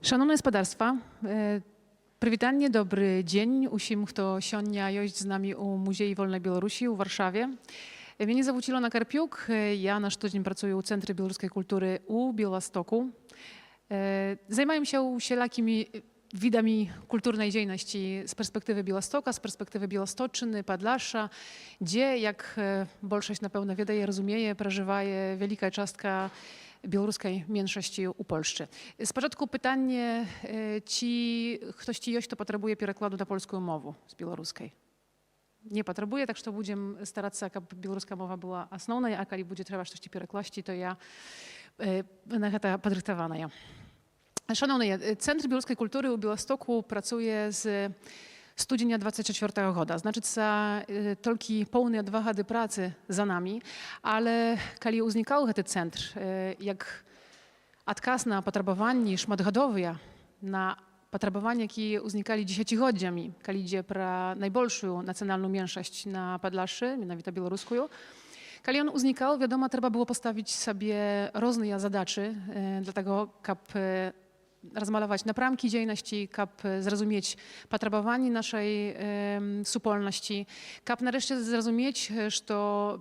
Шановне господарство, привітання, добрий день усім, хто сьогодні є з нами у Музеї Вольної Білорусі у Варшаві. Mnie звуть Ілона Карпюк, я на штодзень працюю у Центрі білоруської культури у Białymstoku. Zajmuję się wszelakimi widami kulturnej działalności z perspektywy Białegostoka, z perspektywy Białostoczyny, Podlasza, gdzie, jak większość na pewno wie i rozumie, przeżywa wielka częstka białoruskiej mniejszości u Polski. Z początku pytanie, czy ktoś jest, kto potrzebuje przekładu na polską mowę z białoruskiej? Nie potrzebuje, tak że będziemy starać się, aby białoruska mowa była основной, a jeżeli będzie trzeba coś przekłaść, to ja na to podrychtowana. Szanowni, Centrum Białoruskiej Kultury u Białegostoku pracuje z studienia 24 roku. Znaczy, że tylko pełne 2 lata pracy za nami, ale kiedy uznikały te centry, jak odkaz na potrzebowanie szmatgodowe, na potrzebowanie, jakie uznikali dziesięcioleciami, kiedy idzie pro najbolszą nacjonalną mniejszość na Podlaszy, mianowicie białoruską. Kiedy on uznikał, wiadomo, trzeba było postawić sobie różne zadачи, dlatego, aby rozmalować napramki działalności, aby zrozumieć potrzebowanie naszej wspólności, aby nareszcie zrozumieć, że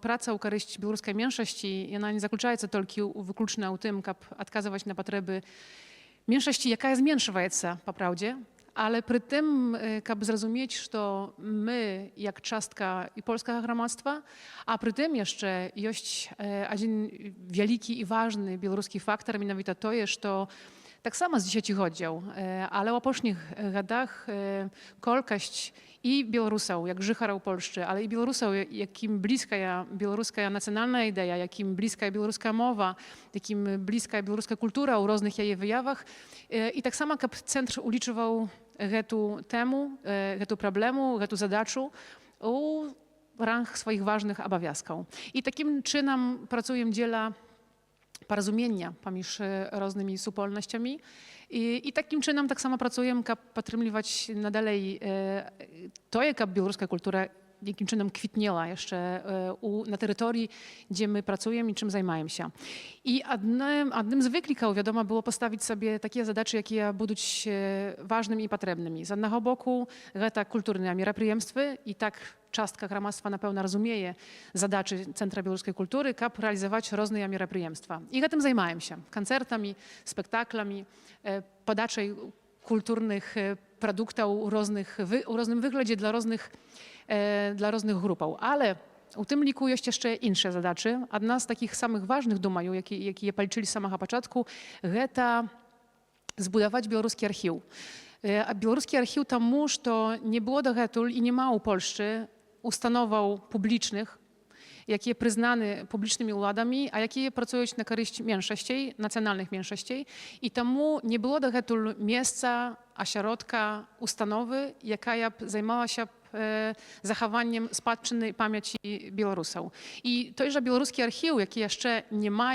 praca u korzyści białoruskiej mniejszości, ona nie zakljucza się tylko wyklucznie w tym, aby odkazywać na potrzeby mniejszości, jaka jest mniejsza, po prawdzie, ale przy tym, aby zrozumieć, że my, jak częstka i polskiego gromadztwa, a przy tym jeszcze jest jeden wielki i ważny białoruski faktor, mianowicie to jest, że tak samo z dziesięciolecia, ale w ostatnich latach kolkość i Białorusów, jak żychara u Polsce, ale i Białorusów, jakim bliska jest białoruska nacjonalna idea, jakim bliska jest białoruska mowa, jakim bliska jest białoruska kultura u różnych jej wyjawach. I tak samo jak centr uliczywał tu temu, tu problemu, tu zadaczu u rang swoich ważnych obowiązków. I takim czynem pracujemy dziela porozumienia pomiędzy różnymi wspólnościami i takim czynem tak samo pracujemy, aby podtrzymywać nadalej to, jak białoruska kultura jakim czynem kwitniała jeszcze na terytorii, gdzie my pracujemy i czym zajmujemy się. I jednym z wyklików, wiadomo, było postawić sobie takie zadачи, jakie będą ważnymi i potrzebnymi. Z jednego boku to kulturne мероприемства i tak частка громадства na pewno rozumie zadачи Centra Białoruskiej Kultury, aby realizować różne мероприемства. I tym zajmujemy się. Koncertami, spektaklami, podaczą kulturnych produktów u różnym wyglądzie dla różnych grup. Ale u tym liku jest jeszcze inne zadачи. Jedna z takich samych ważnych, думаю, jakie policzyli z samego początku, to zbudować białoruski archiw. A białoruski archiw temu, że nie było do tego i nie ma u Polsce ustanow publicznych, jakie przyznane publicznymi władami, a jakie pracują na korzyść mniejszości, nacjonalnych mniejszości. I temu nie było do tego miejsca, ośrodka, ustanowy, jaka zajmowała się zachowaniem spadczyny pamięci Białorusów. I to, że białoruski archiw, jaki jeszcze nie ma,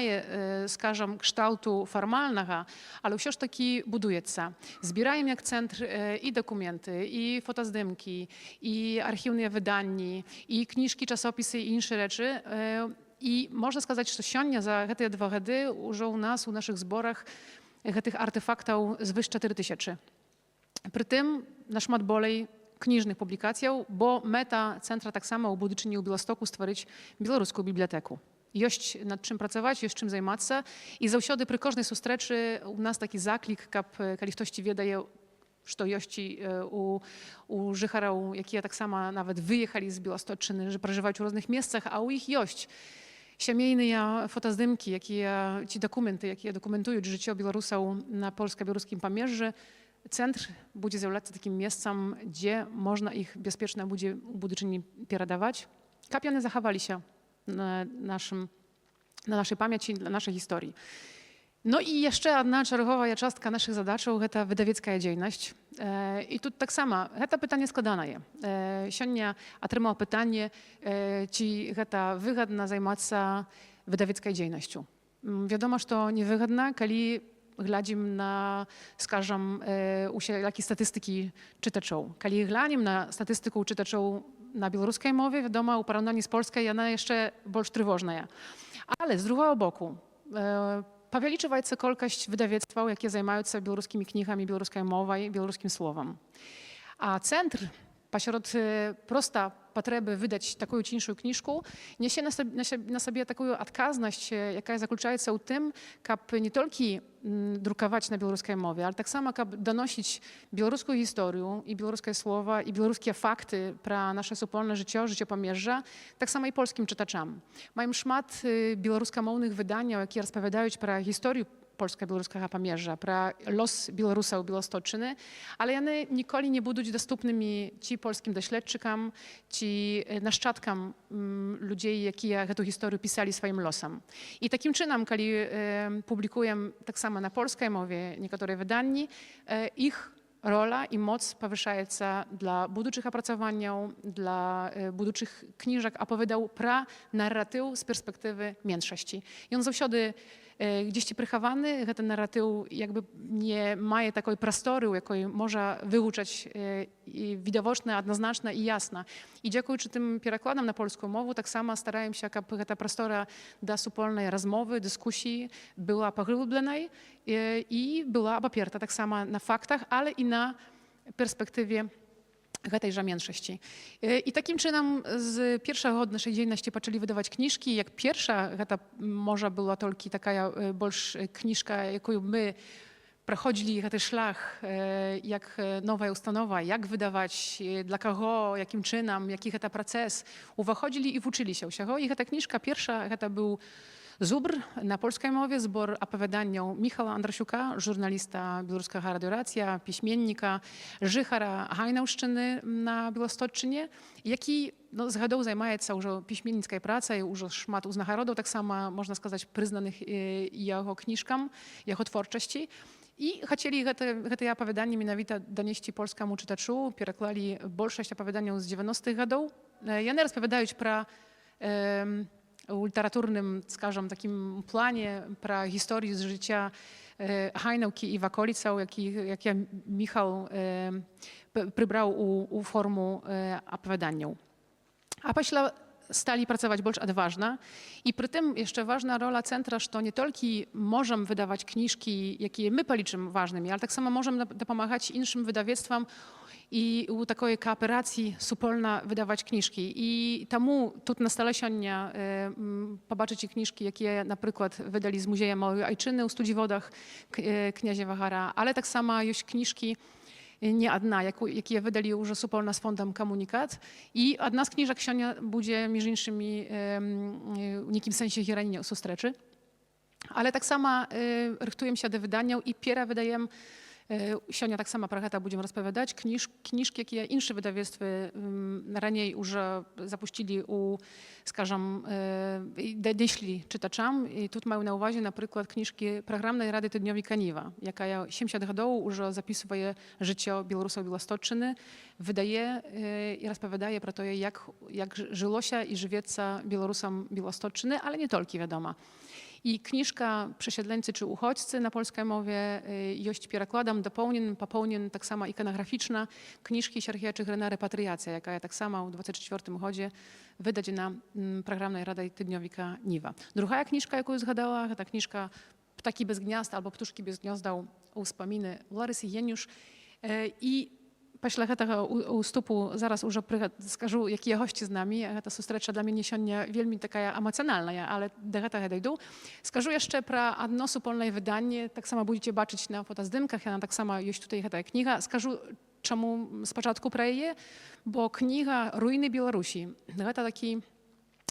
skażem, kształtu formalnego, ale już taki buduje się. Zbierają jak centr i dokumenty, i fotozdymki, i archiwne wydania, i książki, czasopisy i inne rzeczy. I można сказать, że dzisiaj za te 2 lata u nas, u naszych zborach, tych artefaktów zwyż 4000. Przy tym na szmat bolej kniżnych publikacji, bo meta centra tak samo u Białegostoku stworzyć białoruską bibliotekę. Jest nad czym pracować, jest czym zajmować się i zawsze przy każdej sustreczy u nas taki zaklik, kiedy ktoś ci wiedzie, że jest u życharów, jakie tak samo nawet wyjechali z Białostoczyny, że przeżywają w różnych miejscach, a u ich jest siemiejne fotozdymki, ci dokumenty, jakie dokumentują życie Białorusów na polsko-białoruskim Pamierze. Centr będzie zjawiać się takim miejscem, gdzie można ich bezpiecznie będzie budyczyni przekazywać. Kapiany zachowali się na naszej pamięci, na naszej historii. No i jeszcze jedna czerwowa częstka naszych zadaczy to wydawiecka działalność. I tu tak samo, to pytanie składane jest. Dzisiaj otrzymał pytanie, czy to wygodne zajmować się wydawiecką działalnością. Wiadomo, że to niewygodne, kiedy глядим на, скажем, усякі статыстыкі чытачоў. Калі глянем на статыстыку чытачоў на беларускай мове, вядома, у параўнанні з польскай яна яшчэ больш трывожная. Але з другого боку, Павялічваецца колькасць выдавецтваў, якія займаюцца беларускімі кнігамі, беларускай мовай, беларускім словам. А цэнтр пасярод проста патрэбы выдаць такую ці іншую кніжку нясе на сабе такую адказнасць, якая заключаецца ў тым, каб не толькі друкаваць на беларускай мове, але таксама каб даносіць беларускую гісторыю і беларускае слова і беларускія факты пра наша супольнае жыццё, жыццё памежжа, таксама і польскім чытачам. Маем шмат беларускамоўных выданняў, якія распавядаюць пра гісторыю polsko-białoruskiego pamierza, pra los Białorusów Białostocczyny, ale one nigdy nie będą dostępnymi ci polskim doświadczykam, ci naszczadkam ludzi, jakie tę historię pisali swoim losem. I takim czynem, kiedy publikujemy tak samo na polskiej mowie niektóre wydania, ich rola i moc powyższaється dla будущих opracowania, dla будущих książek, opowiadał pra narratyw z perspektywy mniejszości. I on zawsze gdzieś przychowany, ten narratyw jakby nie ma takiej prostory, jakiej można wyuczać widoczne, jednoznaczne i jasne. I dziękując tym przekładom na polską mowę, tak samo starałem się, aby ta prostora dla wspólnej rozmowy, dyskusji była pogłębiona i była opierta tak samo na faktach, ale i na perspektywie tejże mniejszości. I takim czynem z pierwszego od naszej dzielności zaczęli wydawać książki. Jak pierwsza, to może była tylko taka больше książka, jaką my przechodzili ten szlak, jak nowa ustanowa, jak wydawać, dla kogo, jakim czynem, jaki to proces. Uwachodzili i uczyli się tego. I ta książka pierwsza, to był Zubr na polskiej mowie, zbor opowiadania Michała Andrasiuka, żurnalista Białoruskiego Radio Racja, piśmiennika, żychara Hajnałszczyny na Białostocczynie, jaki z gadą zajmuje się już piśmiennicką pracą i już szmat uznacharodów, tak samo można сказать przyznanych jego książkam, jego twórczości. I chcieli te opowiadanie mianowite donieść polskiemu czytaczu, przeklali większość opowiadań z 90-tych latów. Ja nie rozpowiadają про literaturnym, скажем, takim planie pra historii z życia Hajnałki i w okolicach, jakie Michał przybrał u formu opowiadania. A pośle stali pracować bardziej odważnie i przy tym jeszcze ważna rola centra, że nie tylko możemy wydawać książki, jakie my policzymy ważnymi, ale tak samo możemy pomagać innym wydawnictwom i u takiej kooperacji wspólna wydawać książki. I temu tu na stole siądnia pobaczyć książki, jakie na przykład wydali z Muzeum Małej Ojczyny u Studziwodach kniazia Wachara, ale tak samo już książki nie jedna, jakie wydali już wspólna z Fondem Komunikat. I jedna z książek siądnia będzie między innymi w niekim sensie hierarchii sustreczy. Ale tak samo rychtujemy się do wydania i piera wydajemy Siania tak sama prachata będziemy rozpowiadać. Książki, jakie inne wydawnictwa raniej już zapuścili скажем, deśli czytaczom. I tu mają na uwadze na przykład książki programnej Rady Tygodniowika Niwa, jaka 70 lat już zapisuje życie Białorusów Białostocczyny, wydaje i rozpowiadaje pro to, jak żyło się i żywieca Białorusom Białostocczyny, ale nie tylko, wiadomo. I książka Przesiedleńcy czy uchodźcy na polskiej mowie jest przekładem popełnień, tak samo ikonograficzna, książki Sierhieczy Grena Repatriacja, jaka tak samo w 24 uchodzie wydać na programnej Radzie Tygodniowika Niwa. Druga książka, jaką zgadała, to książka Ptaki bez gniazda albo Ptuszki bez gniazda u wspominy Larysy Jeniusz. I Після tego уступу зараз уже скажу, які гості з нами. Та зустріча для мене сьогодні вельми така емоцjonalna, ale do tego dojdę. Скажу jeszcze про одно wspólne wydanie. Tak samo będziecie baczyć na fotozdymkach, ja tak samo jest tutaj ta kniga. Скажу, czemu z początku про її, bo kniga Ruiny Białorusi. To taki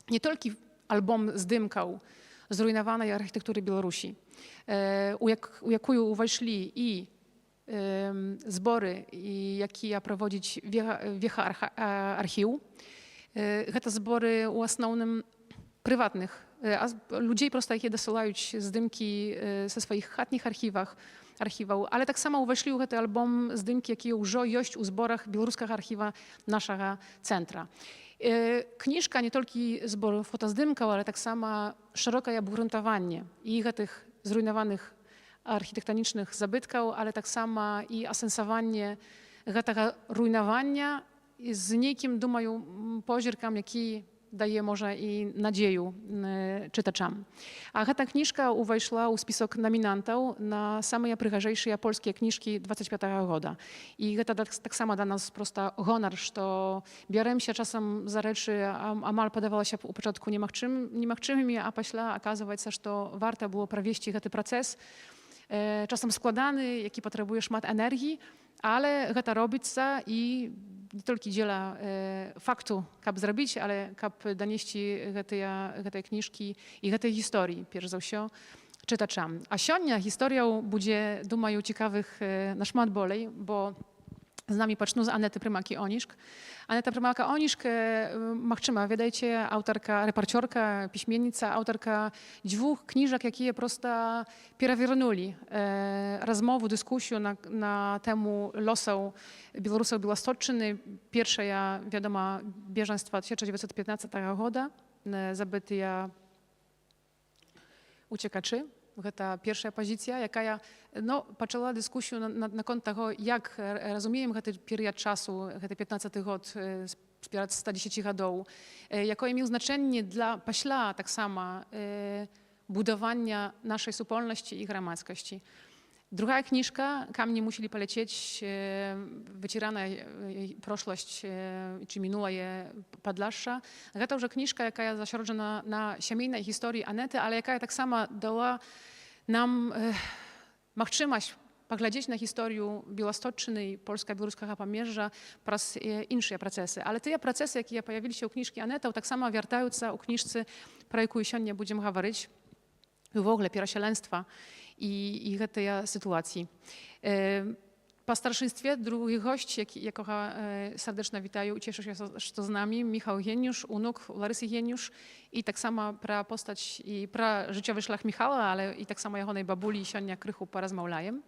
nie tylko album zdymkał zrujnowanej architektury Białorusi, u jaką weszli i zbory, jakie prowadzić wiecha archiw. To zbory w основnym prywatnych. Ludzie prosto jakie dosyłają zdymki ze swoich chatnych archiwów, ale tak samo weszli w ten album zdymki, jakie już jest u zborach białoruskiego archiwa naszego centra. Książka nie tylko zbor fotozdymka, ale tak samo szerokie obruntowanie i tych zrujnowanych architektonicznych zabytków, ale tak samo i osensowanie tego rujnowania z niekim, думаю, позірком, які daje może i nadzieję czytaczom. A ta książka uweszła u spisok nominantów na same najprzyjemniejsze polskie książki 25 roku. I to tak samo dla nas prosta honor, że bierzemy się czasem za rzeczy, a mal podawało się u początku niemachczywymi, a później okazuje się, że warto było prowieść ten proces, czasem składany, jaki potrzebuje szmat energii, ale to robić się i nie tylko dziela faktu, jak zrobić, ale jak donieść tej książki i tej historii, pierwsze za wszystko, czytaczom. A dzisiaj historią będzie, думаю, ciekawych na szmat bolej, bo z nami poczną z Anety Prymaki-Oniszk. Aneta Prymaka-Oniszk, machczyma, wiadajcie, autorka, reporterka, piśmiennica, autorka dwóch książek, jakie prosto przewierнули rozmowę, dyskusję na temu losów Białorusów Białostocczyny. Pierwsza, wiadoma, bieżeństwa 1915 roku, zabyte uciekaczy. To pierwsza pozycja, jaka poczęła dyskusję na kont tego, jak rozumiemy ten period czasu, ten 15 rok, z 110 lat, jakie miał znaczenie dla paśla tak samo budowania naszej wspólności i gromadzkości. Druga książka, kam nie musieli polecieć, wycierana przeszłość, czy minęła je Podlasza. To już książka, jaka zasiądzona na семейnej historii Anety, ale jaka tak samo dała nam możliwość poglądać na historię Białostocczyny i polsko-białoruskiego Pomierza przez inne procesy. Ale te procesy, jakie pojawiły się u książki Anety, tak samo wracają się u książce, про яку dzisiaj będziemy mówić, w ogóle pierosielństwa i tej sytuacji. Po starszyństwie drugi gość, jakiego serdecznie witaję i cieszę się, że z nami, Michał Jeniusz, unuk Larysy Jeniusz i tak samo pra postać i pra życiowy szlak Michała, ale i tak samo jego babuli siania krychu porozmawiajem.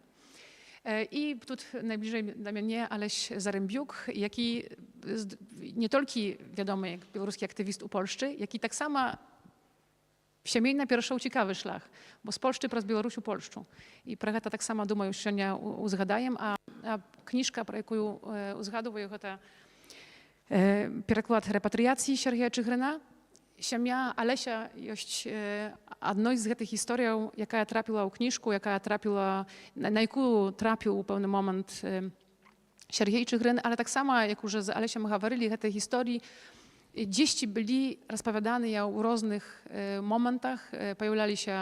I tu najbliżej dla mnie Aleś Zarębiuk, jaki nie tylko wiadomy jak białoruski aktywist u Polszczy, jaki tak samo семейна перайшоў цікавы шлях, бо з Польшчы праз Беларусю Польшчу. І пра гэта таксама, думаю, сёння узгадаем. А кніжка, пра якую узгадываю, гэта пераклад рэпатрыяцыі Сергея Чыгрына. Сям'я Алеся ёсць адной з гэтых гісторыяў, якая трапіла ў кніжку, на якую трапіў у пэўны момант Сергей Чыгрын, але таксама, як уже з Алесем гаварылі, гэтай гісторыі dzieci byli rozpowiadane w różnych momentach, pojawiali się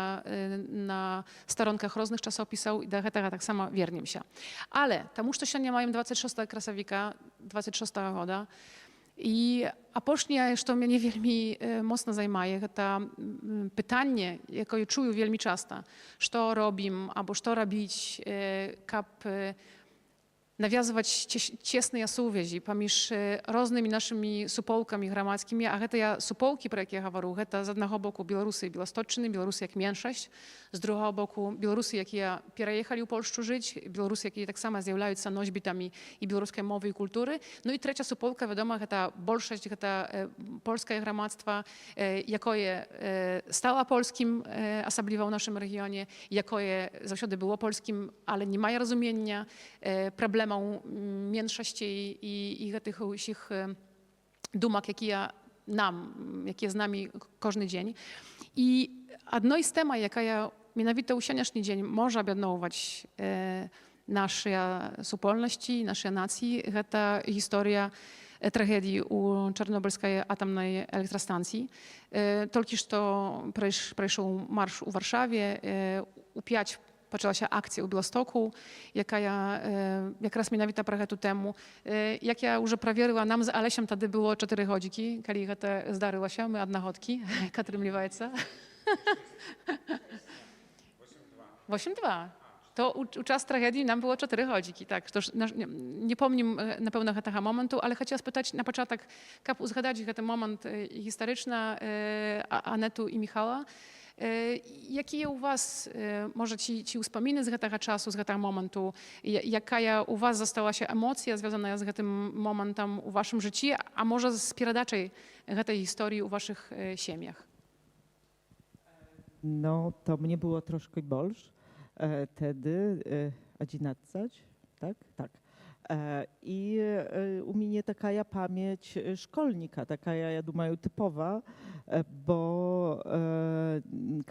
na stronkach różnych czasopisów i do tego tak samo wiernię się. Ale temu, że się nie mają 26 krasowika, 26 roku i a później, co mnie wielmi mocno zajmuje, to pytanie, jakie czuję wielmi często, co robimy, albo co robić, kap nawiązywać ciasne więzi pomiędzy różnymi naszymi supołkami gromadzkimi, a te supołki, pro jakie ja mówię, to z jednego boku Białorusy i Białostocczyny, Białorusy jak mniejszość, z drugiego boku Białorusy, jakie przejechali u Polszczu żyć, Białorusy, jakie tak samo zjawiają się nośbitami i białoruskiej mowy i kultury. No i trzecia supołka, wiadomo, to bolszość, to polskie gromadztwo, jakie stała polskim, osobliwo w naszym regionie, jakie zawsze było polskim, ale nie ma rozumienia problemów mniejszości i tych ich dumak, jakie z nami każdy dzień. I jedno z tematów, jaka mianowicie u dzisiejszy dzień może objadować naszej wspólności, naszej nacji, to historia tragedii u czarnobylskiej atomnej elektrostacji. Tylko что пройшов marsz u Warszawie, u 5 Poczęła się akcja u Białegostoku, jaka raz mianowicie trochę tu temu. Jak ja już prawiła, nam z Alesiem wtedy było 4 godziki, kiedy to zdarzyło się, my jedna chodki, Katrym Liwajca. 8-2. To u czas tragedii nam było 4 godziki, tak. To nie pomnim na pewno tego momentu, ale chciałam spytać na początek, jak uzgadać ten moment historyczny Anetu i Michała. Jakie u was może ci uspominy z tego czasu, z tego momentu? Jaka u was została się emocja związana z tym momentem u waszym życiu, a może z pieradaczej tej historii u waszych siemiach? No, to mnie było troszkę bolsz. Wtedy 11, tak? Tak. I u mnie taka pamięć szkolnika, taka ja думаю, typowa, bo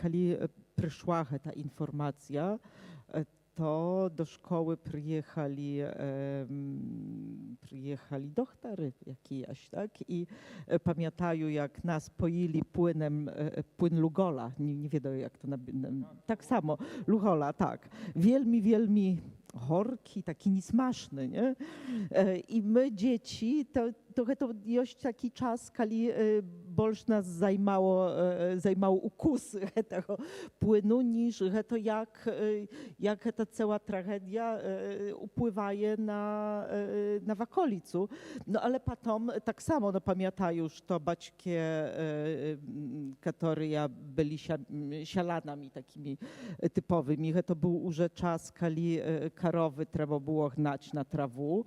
kiedy przyszła ta informacja, to do szkoły przyjechali doktory jakieś, tak? I pamiętają, jak nas poili płyn Lugola, nie wiedzą jak to, tak samo, Lugola, tak. Wielmi horki, taki niesmaczny, nie? I my dzieci, to już taki czas, kiedy больше nas zajmował ukus tego płynu, niż to jak ta cała tragedia upływa na w okolicu. No ale potem tak samo no, pamiętają, że baćkie, które byli sialanami takimi typowymi, to był już czas, kiedy karowy trzeba było gnać na trawę,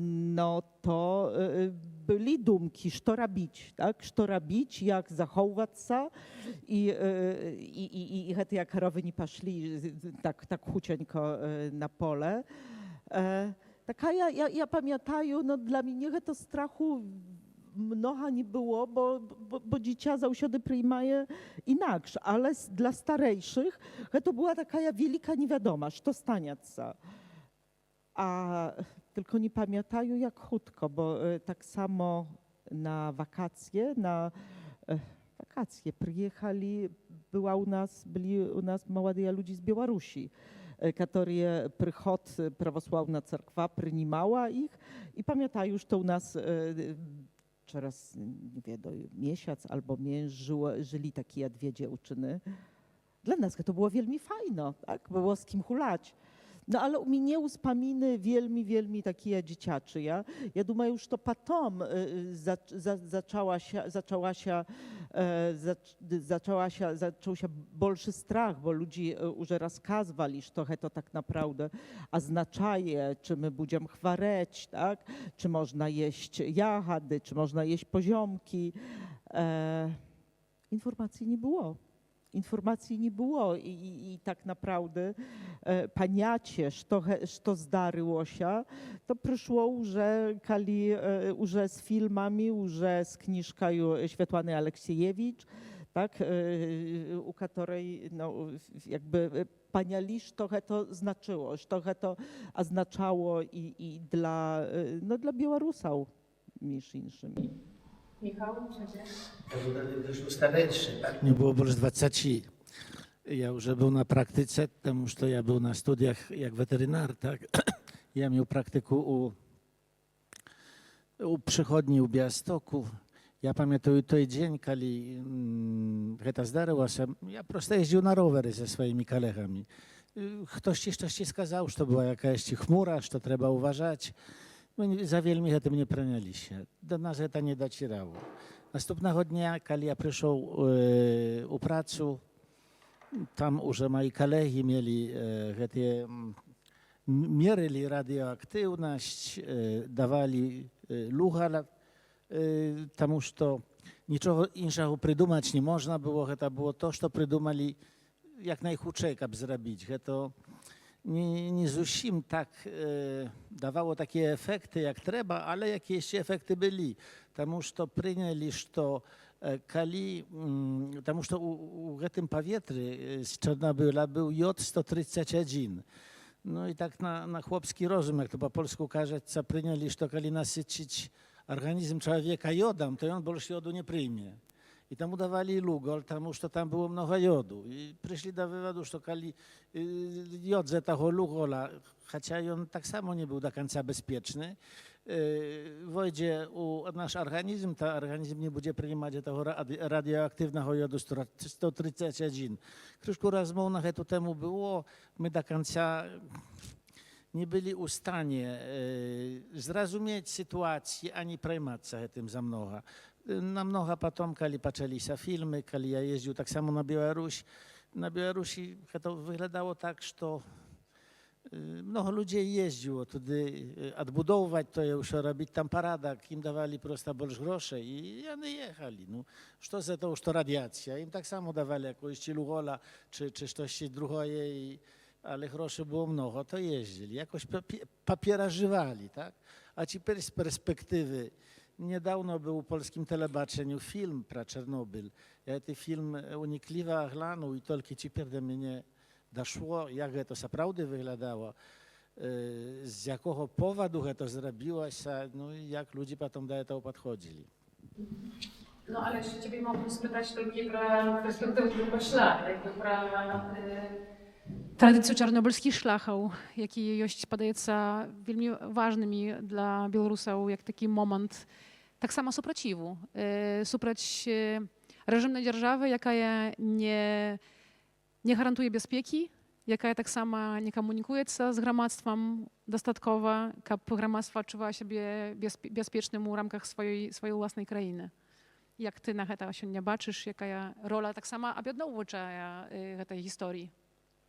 no to byli dumki, co robić, tak? Co robić, jak zachowywać się i jak karowy nie poszli tak chucieńko na pole. Taka ja pamiętaję, no dla mnie to strachu mnoha nie było, bo dziecię zawsze przyjmuje inaczej, ale dla starszych to była taka wielka niewiadoma, co stanie się. A tylko nie pamiętają jak chutko, bo tak samo na wakacje, byli u nas młodzi ludzie z Białorusi, które przychod prawosławna cerkwa przyjmowała ich i pamiętają, że to u nas teraz, nie wiem, miesiąc albo żyli takie dwie dziewczyny. Dla nas to było wielmi fajno, tak? Było z kim hulać. No ale u mnie uspominy wielmi takie dzieciaczy. Ja думаю, już to potem zaczął się больше strach, bo ludzie już rozkazywali, że to tak naprawdę oznacza, czy my będziemy chwareć, tak? Czy można jeść jagody, czy można jeść poziomki. Informacji nie było. Informacji nie było i tak naprawdę paniacie, co zdarzyło się, to przyszło już z filmami, już z książką Światłany Aleksiejewicz, tak, u której no, jakby paniali, co to znaczyło, co to oznaczało i dla Białorusów między innymi. Michał, przecież. Ja byłem też starszy, tak? Mnie było больше 20. Ja już był na praktyce, потому что ja był na studiach jak weterynar, tak? Ja miał praktyku u przychodni u Białegostoku. Ja pamiętam ten dzień, kiedy to zdarzyło się, ja prosto jeździł na rowery ze swoimi kolegami. Ktoś ci coś сказал, że to była jakaś chmura, że to trzeba uważać. My za wielmi tym nie praniali się. Do nas to nie docierało. Następnego dnia, kiedy ja przyszedł u pracy, tam już moi koledzy mieli mierzyli radioaktywność, dawali luchal, потому что niczego innego придумать nie można było. To było to, co придумали jak najchudszej, aby zrobić. To nie zusім tak dawało takie efekty jak trzeba, ale jakieś efekty byli. Потому что приняли, что потому что w tym powietrzu z Czarnobyla był jod 131. No i tak na chłopski rozum, jak to po polsku każe, co przyjęli, że kiedy nasycić organizm człowieka jodem, to on больше jodu nie przyjmie. I tam udawali lugol, że tam było mnogo jodu. I przyszli do wywodu, że kiedy jod z tego lugola, chociaż on tak samo nie był do końca bezpieczny, wejdzie u nasz organizm, to organizm nie będzie przyjmować tego radioaktywnego jodu 131. Troszkę rozmów na tę temu było, my do końca nie byli w stanie zrozumieć sytuacji, ani przejmować się tym za mnogo. Na mnogo potem, kiedy zaczęli się filmy, kiedy ja jeździł tak samo na Białorusi to wyglądało tak, że mnogo ludzi jeździło wtedy odbudować to, już robić tam paradak, im dawali prosto больше groszy i oni jechali. No, co za to już to radiacja, im tak samo dawali jakąś lugola czy coś drugie, ale groszy było mnogo, to jeździli. Jakoś papiera żywali, tak? A теперь z perspektywy. Niedawno był w polskim telebaczeniu film про Czarnobyl. Ja ten film unikliwie oglądał i tylko teraz do mnie doszło, jak to naprawdę wyglądało, z jakiego powodu to zrobiło się, no i jak ludzie potem do tego podchodzili. No ale jeszcze ciebie mogę spytać tylko про перспективу szlak, jakby про tradycję czarnobylskich szlachów, jaki jest podaється wielmi ważnymi dla Białorusów, jak taki moment, tak samo supraciwu, suprać reżimnej dzierżawy, jaka nie gwarantuje bezpieki, jaka tak samo nie komunikuje się z gromadztwem dostatkowo, aby gromadztwo czuło siebie bezpiecznym w ramach swojej własnej krainy. Jak ty na to się nie baczysz, jaka rola tak sama об'єднувача tej historii?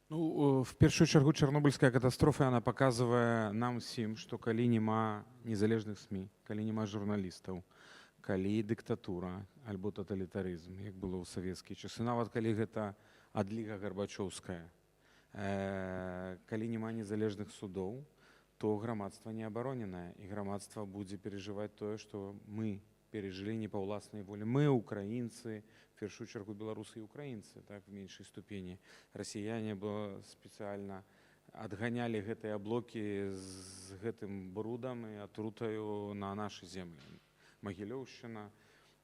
Ну, в першую чаргу чарнобыльская катастрофа она показывае нам всім, што калі няма незалежных СМІ, калі няма журналістаў, калі дыктатура альбо таталітарызм, як было ў савецкія часы, нават калі гэта адліга гарбачоўская, калі няма незалежных судоў, то грамадства не абароненае, і грамадства будзе перажываць тое, што мы пережили не по власной воле. Мы, украинцы, в первую чергу белорусы и украинцы, так, в меньшей ступени. Россияне бы специально отгоняли гэтыя блоки с гэтым брудом и отрутаю на наши земли. Могилевщина,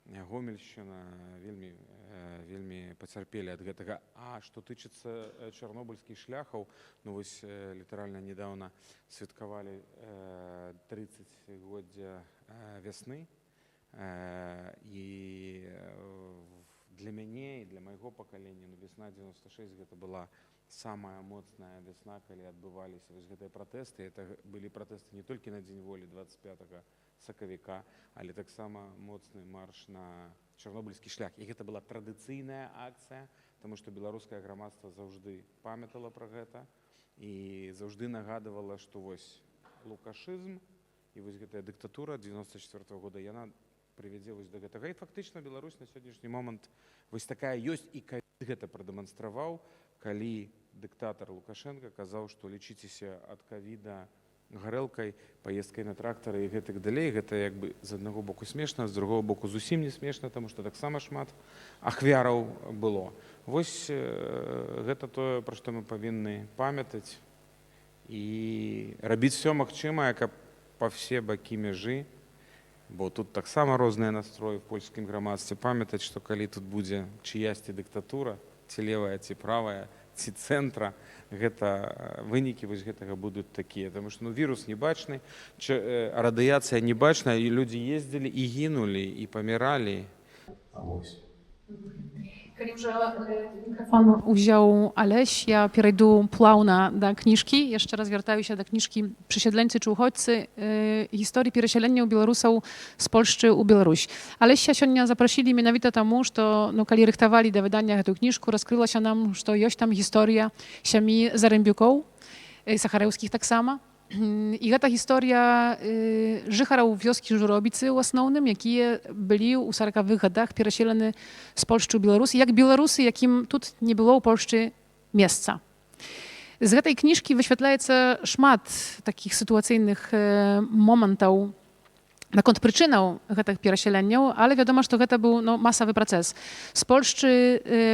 Гомельщина вельми потерпели от гэтага. А что тычыцца чарнобыльских шляхаў, ну вось літаральна недавно святкавалі 30-годдзя вясны. І для мяне і для майго пакалення весна 96 гэта была самая моцная весна, калі адбываліся вось гэтыя пратэсты. Это былі пратэсты не толькі на дзень волі 25 сакавіка, але таксама моцны марш на чарнобыльскі шлях. І гэта была традыцыйная акцыя, таму што беларускае грамадства заўжды памятала пра гэта і заўжды нагадывала, што вось лукашызм і вось гэтая дыктатура 94 года, яна прывядзе вось да гэтага. І фактычна Беларусь на сённяшні момант вось такая ёсць, і ковід гэта прадэманстраваў, калі дыктатар Лукашенко казаў, што лічыцеся ад ковіда гарэлкай, паездкай на трактары і гэтак далей. Гэта як бы з аднаго боку смешна, з другого боку зусім не смешна, таму што таксама шмат ахвяраў было. Вось гэта тое, пра што мы павінны памятаць і рабіць все магчымае, каб па все бакі мяжы, бо тут таксама розныя настроі в польскім грамадстве, памятаць, што калі тут будзе чыясьці дыктатура, ці левая, ці правая, ці цэнтра, гэта вынікі вось гэтага будуць такія. Таму што вірус не бачны, радыяцыя не бачная, і людзі ездзілі і гінулі, і паміралі. Kali вже mikrofon wziął Aleś, ja przejdę pławna do książki. Jeszcze raz wracаю się do książki Przesiedleńcy czy uchodźcy, historii przesiedlenia Białorusów z Polski u Białoruś. Alesia się zaprosili mianowito temu, że no, kiedy rychtowali do wydania tę książkę, rozkryła się nam, że jest tam historia siemi Zarębiuków, Sacharewskich tak samo. I ta historia życharał wioski Żurobicy w основnym, jakie byli u 40-wych latach przesiedleni z Polski do Białorusi, jak Białorusy, jakim tu nie było u Polski miejsca. Z tej książki wyświetlaje się szmat takich sytuacyjnych momentów, nakąd przyczyną tych przesiedleń, ale wiadomo, że to był no, masowy proces. Z Polski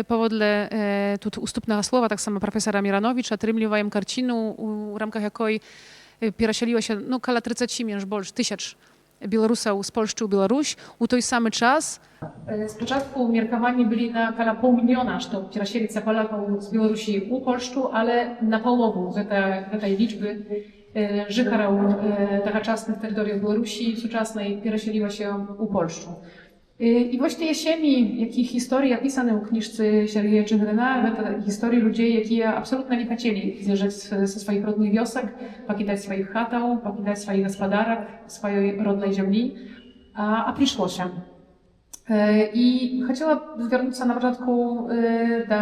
powodle ustępnego słowa, tak samo profesora Miranowicza, otrzymywałem karcinu, w ramach jakiej przesiedliło się no, około 30 tysięcy Białorusów z Polski u Białoruś. U tej samej czas z początku miarkowani byli na około 500 000, że przesiedlić się Polaków z Białorusi u Polski, ale na połowę tej liczby życharów tagaczasnych terytoriów Białorusi współczesnej przesiedliło się u Polski. I właśnie jesieni, jakie historie opisane w książce Siergieja Czygryna, to historie ludzi, jakie absolutnie nie chcieli zjeżdżać ze swoich rodnych wiosek, покидać swoich chatów, покидać swoich gospodarek, swojej rodnej ziemi, a przyszło się. I chciałam zwrócić się na początku do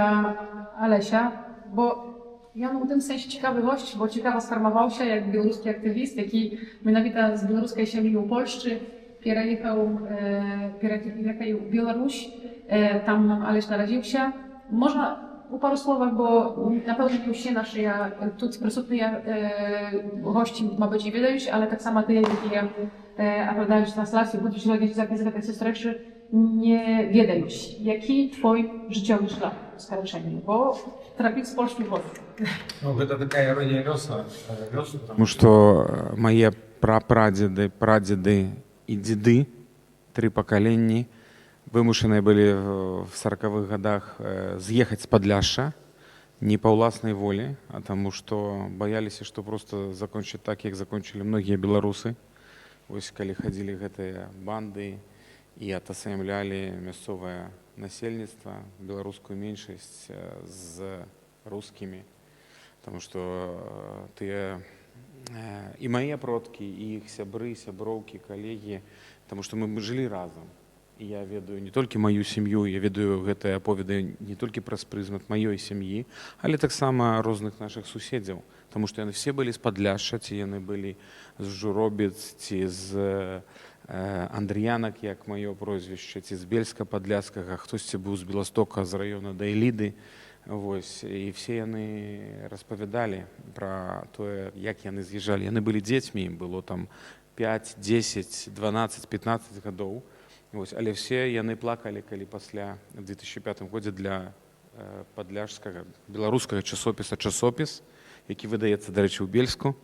Alesia, bo ja mam w tym sensie ciekawy gość, bo ciekawo sformował się jak białoruski aktywist, jaki mianowito z białoruskiej ziemi u Polski переехал в Беларусь, там Алеш narodził się. Można у paru słowach, bo напевно не всі наші тут присутні гості, мабуть, і відають, але так само ті, які оглядають трансляцію, будуть глядати запис цієї зустрічі, nie відають, який твій життєвий шлях скорочення, бо трапить з польських гостей. Ну, это такая ирония леса. Потому что мои прапрадеды, прадеды и деды, 3 поколения, вымушены были в 40-х годах съехать с Подляшша не по уласной воле, а тому, что боялись, что просто закончат так, как закончили многие белорусы. Ось, коли ходили гэтые банды и отосамляли мясцовое насельніцтва, беларускую меньшасць з русскими. Потому что тыя и мои продки, и их сябры, сяброўкі, коллеги, потому что мы жили разом. И я ведаю не только мою семью, я ведаю гэтыя аповеды не только праз прызмат маёй сям'і, але таксама розных наших суседзяў. Потому что яны все были з Падляшша, ці яны былі з Журобец, ці з Андрыянак, як маё прозвішча, ці з Бельска-Падляцкага, хтосьці быў з Беластока, з раёна Дайліды. Вось, і все яны распавядалі пра тое, як яны з'язджалі. Яны былі дзецьмі, ім было там 5, 10, 12, 15 гадоў. Вось, але все яны плакалі, калі пасля в 2005 годзе для падляшскага беларускага часопіса «Часопіс», які выдаецца, дарэчы, ў Бельску.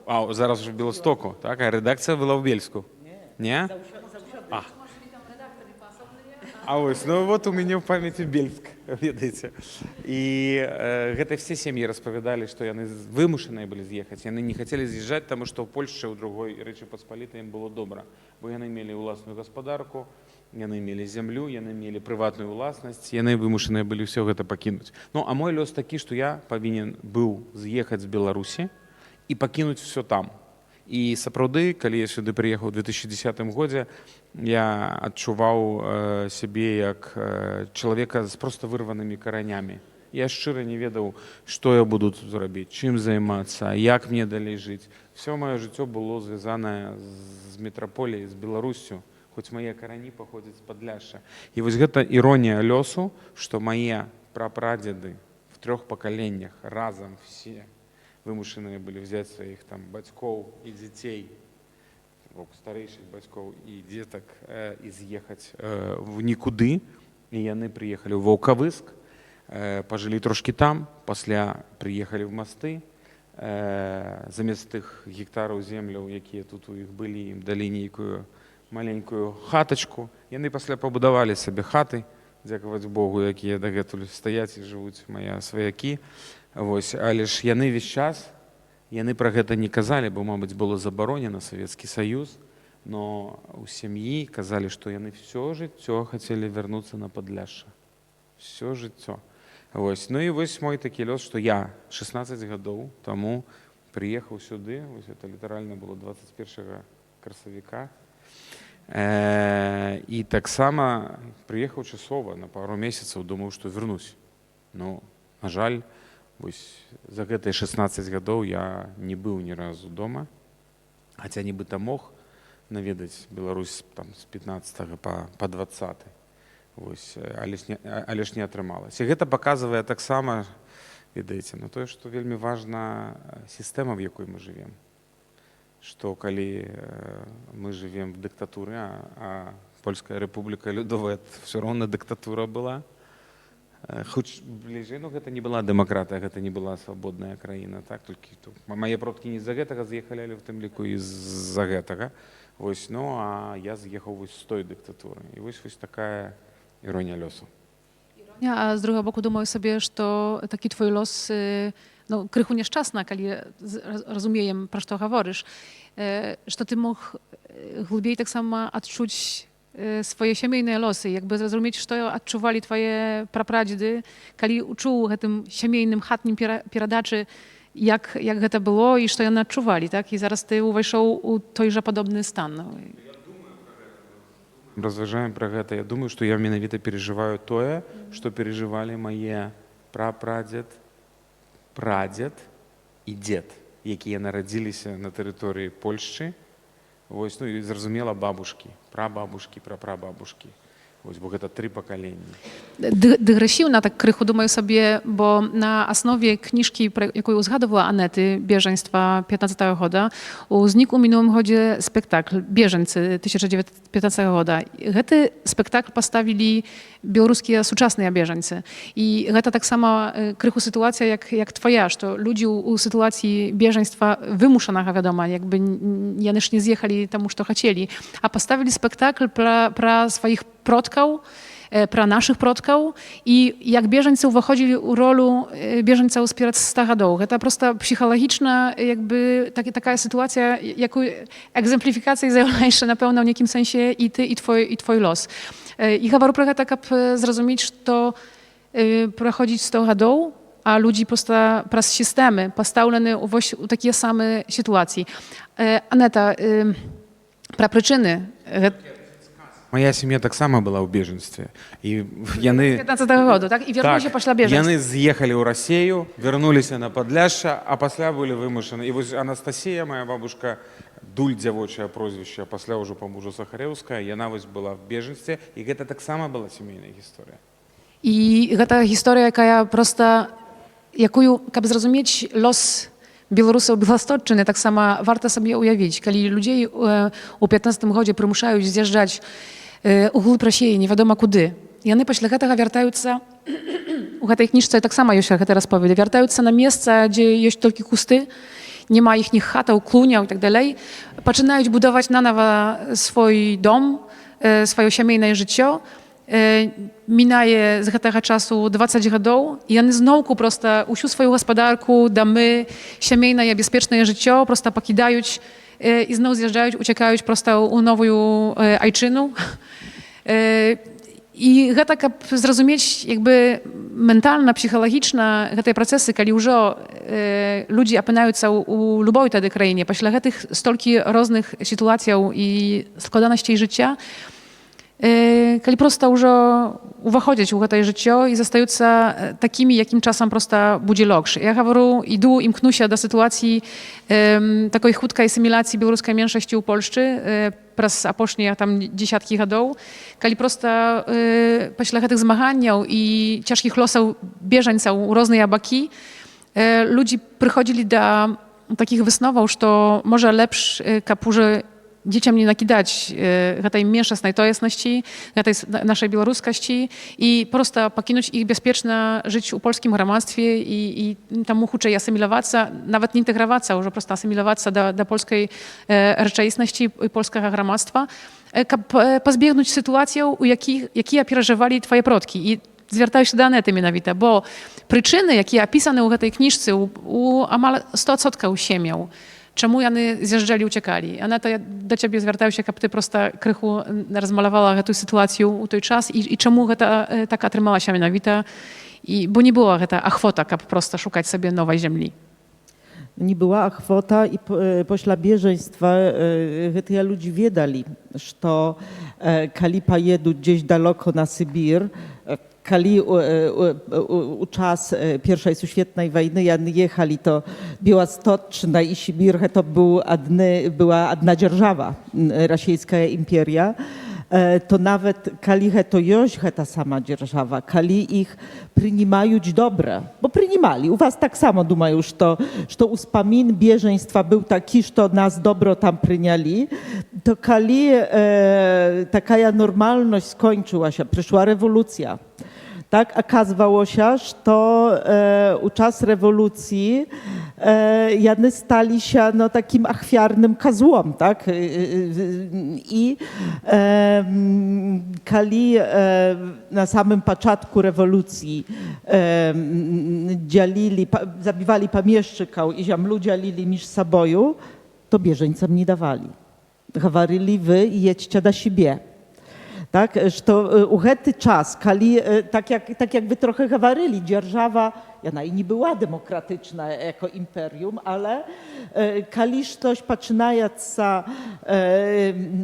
Зараз уже в Беластоку, так? А редакція была ў Бельску? Не? А ось, ну вот у меня в памяти Бельск, ведаеце. І гэта все сем'і распавядалі, што яны вымушаныя былі з'ехаць. Яны не хацелі з'язджаць, таму што ў Польшчы, ў другой Рэчы Паспалітай ім было добра. Бо яны мелі ўласную гаспадарку, яны мелі зямлю, яны мелі прыватную ўласнасць, яны вымушаныя былі ўсё гэта пакінуць. Ну, а мой лёс такі, што я павінен быў з'ехаць з Беларусі і пакінуць все там. І сапраўды, калі я сюды прыехаў у 2010 годзе, я адчуваў сябе як чалавека з проста вырванымі каранямі. Я шчыра не ведаў, што я буду тут зрабіць, чым займацца, як мне далей жыць. Всё маё жыццё было звязанае з метраполіяй, з Беларуссю, хоць мае карані паходзяць з Падляшша. І вось гэта іронія лёсу, што мае прапрадзеды в 3 пакаленнях разам все вымушаныя былі взять сваіх там бацькоў і дзяцей, старэйшых бацькоў і дзетак, і з'ехаць в нікуды. І яны прыехалі ў Ваўкавыск, пажылі трошкі там, пасля прыехалі в Масты, замест тых гектараў земляў, якія тут у іх былі, ім далі нейкую маленькую хатачку. Яны пасля пабудавалі сабе хаты, дзякаваць Богу, якія дагэтуль стаяць і жывуць мае сваякі. Вось, але ж яны весь час, яны пра гэта не казалі, бо, мабыць, было забаронена Савецкі Саюз, но у сям'і казалі, што яны всё жыццё хацелі вярнуцца на Падляшша. Всё жыццё. Вось. Ну і вось мой такі лёс, што я 16 гадоў таму прыехаў сюды, вось это літаральна было 21 красавіка, і таксама прыехаў часова на пару месяцаў, думаў, што вернусь. Ну, на жаль, вось за гэтыя 16 гадоў я не быў ні разу дома, хаця нібыта мог наведаць Беларусь там з 15 па 20. Вось, але ж не атрымалася. І гэта паказвае таксама, ведаеце, на тое, што вельмі важна сістэма, в якой мы жывем. Што калі мы жывем в дыктатуры, а Польская Рэпубліка Людовая ўсё роўна дыктатура была, хоць бліжэй, ну гэта не была дэмакратыя, гэта не была свабодная краіна, так, толькі мае продкі не з-за гэтага з'ехалі, але в тым ліку і з-за гэтага. Вось, ну, а я з'ехаў вось з той дыктатуры. І вось такая іронія лёсу. A z drugiego boku думаю sobie, że taki twój los no, krychu nieszczasna, kiedy rozumiem, про що говориш, że ty mógł głębiej tak samo odczuć swoje семейные losy, jakby zrozumieć, co odczuwali twoje prapradziedy, kiedy uczuł tym семейnym, chatnim передачи, jak to było i co one odczuwali, tak? I zaraz ty uwejszał u tojże podobny stan. Разважаем пра гэта. Я думаю, што я менавіта перажываю тое, што перажывалі мае прапрадзед, прадзед і дзед, якія нарадзіліся на тэрыторыі Польшчы. Вось, ну і зразумела, бабушкі, прабабушкі, прапрабабушкі. Вось, бо гэта 3 пакаленні. Дыгрэсіўна так крыху думаю сабе, бо на аснове кніжкі, якую узгадывала Анеты, «Беженства» 15 года, узнік у мінулым годзе спектакль «Беженцы» 1915 года. Гэты спектакль паставілі беларускія сучасныя бежанцы. І гэта таксама крыху сітуацыя, як твая, што людзі ў сітуацыі бежанства вымушанага, вядома, якби яны ж не з'ехалі таму, што хацелі, а паставілі спектакль пра сваіх продкаў, пра нашых продкаў і як бежанцы ўваходзілі ў ролю бежанцаў з-перад 100 гадоў. Гэта проста псіхалагічна якби такая сітуацыя, якую экземпліфікацыяй з'яўляешся, напэўна, ў нейкім сэнсе і ты, і твой лос. І гавару пра гэта, каб зразумець, што праходзіць 100 гадоў, а людзі проста праз сістэмы пастаўлены ў такія самыя сітуацыі. Анета, пра прычыны Моя сям'я таксама была ў бежанстве. І яны 15 году, так? І вярнуліся пасля бежанства. Яны з'ехалі ў Расею, вярнуліся на Падляшша, а пасля былі вымушаны. І вось Анастасія, моя бабушка, Дуль дзявочае прозвішча, пасля ўжо па мужу Сахарэўская, яна вось была в бежанстве, і гэта таксама была сямейная гісторыя. І гэта гісторыя, якая проста, якую, каб зразумець лос беларусаў Беласточчыны, таксама варта сабе ўявіць, калі людзей у 15 годзе прымушаюць з'язджаць у глыб Расіі, невядома куды. Яны пасля гэтага вяртаюцца, у гэтай кніжцы таксама ёсць гэта расповеды, вяртаюцца на месца, дзе ёсць толькі кусты, няма іхніх хатаў, клуняў і так далей, пачынаюць будаваць нанава свой дом, сваё сямейнае жыццё. Мінае з гэтага часу 20 гадоў, і яны зноўку проста ўсю сваю гаспадарку, дамы, сямейнае бяспечнае жыццё проста пакідаюць і зноў з'язджаюць, уцякаюць проста ў новую айчыну. І гэта, каб зразумець якби ментальна, псіхалагічна гэтыя працэсы, калі ўжо людзі апынаюцца ў любой тады краіне, пасля гэтых столькі розных сітуацыяў і складанасцей жыцця, калі проста ўжо уваходзяць у гэтае жыццё і застаюцца такімі, якім часам проста будзе лёгш. Я гавару, іду, імкнуся да сітуацыі такой хуткай асіміляцыі беларускай меншасці ў Польшчы праз апошнія там дзесяткі гадоў, калі проста пасля гэтых змаганняў і цяжкіх лосаў бежанцаў у розныя бакі людзі прыходзілі да такіх высноваў, што можа лепш, каб уже дзецям не накідаць гэтай меншаснай тоеснасці, гэтай нашай беларускасці і проста пакінуць іх бяспечна жыць у польскім грамадстве і таму хутчэй асімілявацца, нават не інтэгравацца, а ўжо проста асімілявацца да польскай рэчаіснасці і польскага грамадства, каб пазбегнуць сітуацыяў, якія перажывалі твае продкі. І звяртаюся да Анеты менавіта, бо прычыны, якія апісаны ў гэтай кніжцы у амаль 100% сем'яў, чаму яны з'язджалі, уцякалі. Анета, я да цябе звяртаюся, каб ты проста крыху размалявала гэтую сітуацыю ў той час і чаму гэта так атрымалася менавіта, бо не была гэта ахвота, каб проста шукаць сабе новай зямлі. Nie była achwota i pośla bieżeństwa гэтыя ludzi wiedali, что калі поедут gdzieś далеко на Сибір, калі у час Pierwszej Świetnej wojny яны ехали, то Białostocna i Sibir to była jedna dzierżawa, Rosyjska imperia, to nawet kali to już ta sama dzierżawa, kali ich przyjmować dobre, bo przyjmowali. U was tak samo думаю, że uspamin bieżeństwa był taki, że nas dobro tam przyjęli, to kali taka normalność skończyła się, przyszła rewolucja. Tak, okazało się, że u czas rewolucji jany stali się takim achwiarnym kazłom, tak? I kali na samym początku rewolucji zabijali pamieszczyków i ziemlu dzielili między sobą, to bieżeńcom nie dawali. Говорили, wy jedźcie do siebie. Tak, że u гэты czas, kali, tak jak wy trochę говорили, dzierżawa, ona i nie była demokratyczna jako imperium, ale kali coś zaczynają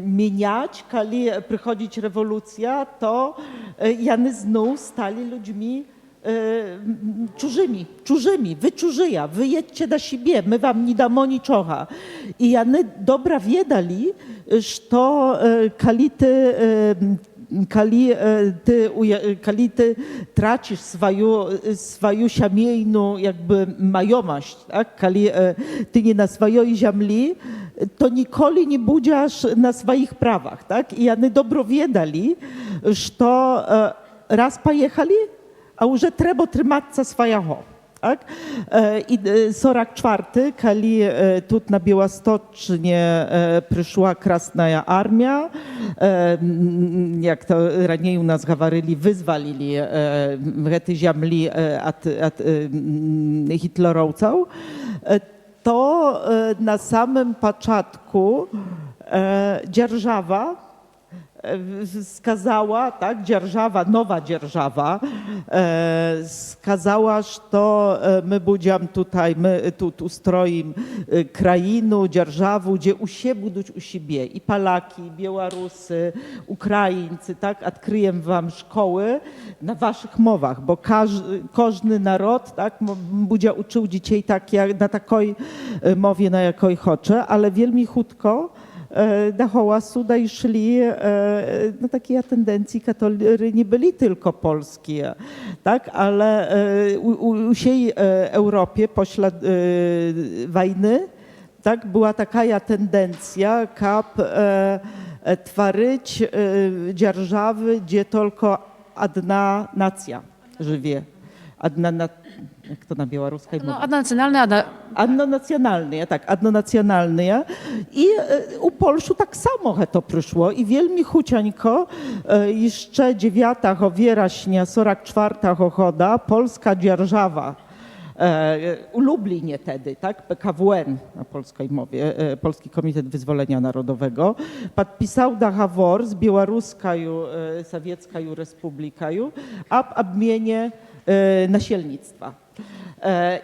zmieniać, kali przychodzić rewolucja, to jany znów stali ludźmi чужими, wy чужия, wy jedźcie do siebie, my wam nie damy niczego. I jany dobra wiedali, że kality Коли ти трачиш свою сімейну якби майомость, так? Коли ти не на своїй землі, to nikoли nie budziasz na swoich prawach, tak? I oni dobro wiedzieli, że raz pojechali, a już trzeba trzymać się swojego, tak? I 44, kiedy tu na Białostocznie przyszła Krasna Armia, jak to raniej u nas mówili, wyzwalili te ziemli od hitlerowców, to na samym początku dzierżawa skazała, tak, nowa dzierżawa skazała, że my będziemy tutaj, my tu ustroimy krainę, dzierżawę, gdzie buduć u siebie i Polaki, i Białorusy, Ukraińcy, tak, odkryjemy wam szkoły na waszych mowach, bo każdy naród, tak, będzie uczył dzieci tak, jak na takiej mowie, na jakiej chce, ale wielmi chutko do hałasu szli no, takiej tendencji, które nie byli tylko polskie, tak, ale u siej Europie pośle wojny, tak, była taka tendencja, kap tworzyć dzierżawy, gdzie tylko jedna nacja żyje. Jak to na białoruskiej mówi? No, adnacjonalne, Adnonacjonalne, tak, adnonacjonalne. I u Polszu tak samo to przyszło i wielmi chuciańko jeszcze 9 września 44 choda polska dzierżawa u Lublinie wtedy, tak, PKWN na polskiej mowie, Polski Komitet Wyzwolenia Narodowego, podpisał doговор z Białoruską Sowiecką Republiką o obmianie nasielnictwa.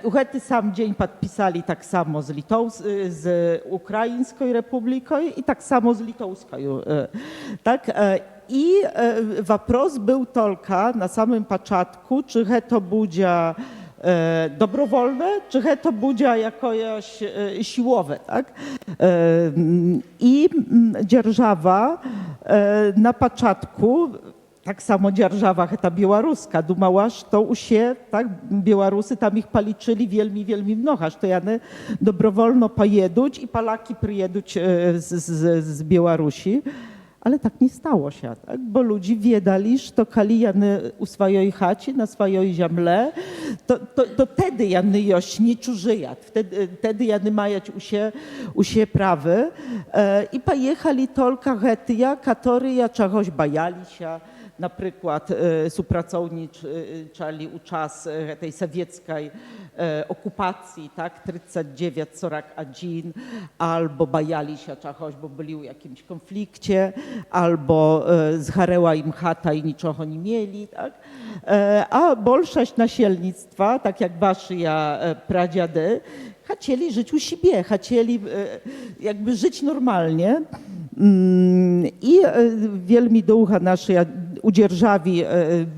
U ten sam dzień podpisali tak samo z Ukraińską Republiką i tak samo z Litowską. Tak? I wopros był tylko na samym początku, czy to będzie dobrowolne, czy to będzie jakoś siłowe. Tak? I dzierżawa na początku, tak samo dzierżawa ta białoruska, dumała, że to u się, tak, Białorusy tam ich policzyli wielmi mnogo, że to jany dobrowolno pojeduć i Polaki przyjeduć z Białorusi. Ale tak nie stało się, tak? Bo ludzie wiedzieli, że to kali jany u swojej chacie, na swojej ziemle, to wtedy jany już nie czużyja, wtedy jany mają u się prawy i pojechali tylko hetyja, którzy czegoś bali się, na przykład współpracowniczali u czas tej sowieckiej okupacji, tak, 39-41, albo bali się czegoś, bo byli w jakimś konflikcie, albo zhareła im chata i niczego nie mieli, tak. A większość nasielnictwa, tak jak wasi pradziady, chcieli żyć u siebie, chcieli jakby żyć normalnie. I wielmi długa naszej u dzierżawi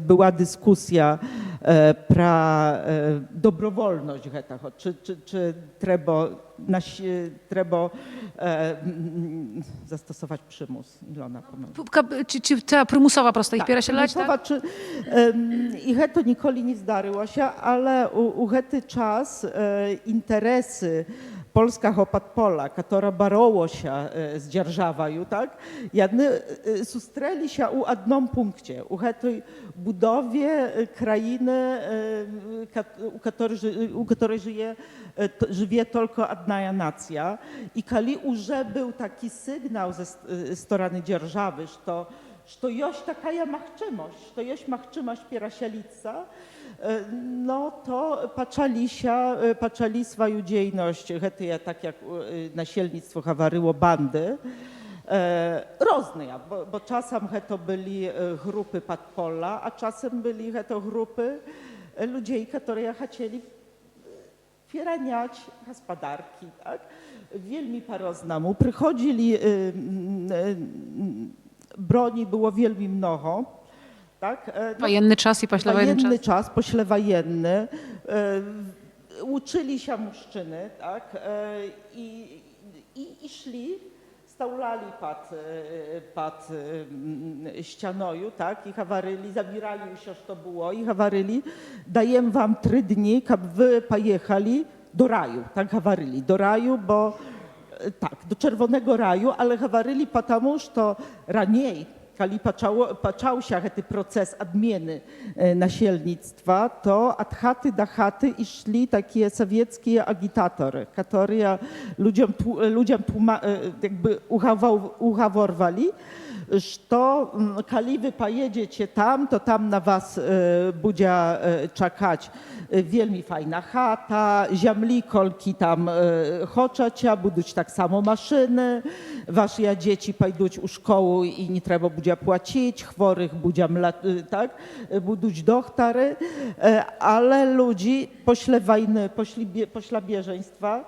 była dyskusja pra dobrowolność tego, czy trzeba zastosować przymus. Ilona pomyliła. czy ta przymusowa prosto ich pierasielać, tak? I to nikoли nie zdarzyło się, ale u hety czas interesy polskiego podpola, która baroło się z dzierżawą, tak, jedni sustrzeli się u jednym punkcie, u tej budowie krainy, u której żyje tylko jedna nacja. I kiedy już był taki sygnał ze strony dzierżawy, że jest taka możliwość, że jest możliwość pierasielica, no to patrzeli swoją działalność, tak jak nasielnictwo hawaryło bandy, różne, bo czasem to byli grupy podpola, a czasem byli to grupy ludzi, którzy chcieli wspierać gospodarki, tak? Wielmi po-różnemu. Przychodzili, broni było wielmi mnogo. Tak? Wojenny czas i poślewojenny czas. Poślewojenny. Uczyli się mężczyzny, tak? I szli z staulali pod ścianoju, tak, i hawaryli, zabierali już to było i hawaryli, dajem wam 3 dni, aby wy pojechali do raju, tak hawaryli, do raju, bo tak, do Czerwonego Raju, ale hawaryli потому, że raniej, kiedy począł się ten proces odmiany nasielnictwa, to od chaty do chaty szli takie sowieckie agitatory, które ludziom jakby ugaworwali, że kiedy wy pojedziecie tam, to tam na was będzie czekać wielmi fajna chata, ziemli, kolki tam choczacia, będą tak samo maszyny, wasze dzieci pójdą u szkoły i nie trzeba będzie płacić, chorych będzie tak, będą doktory, ale ludzi pośle wojny, pośle bieżeństwa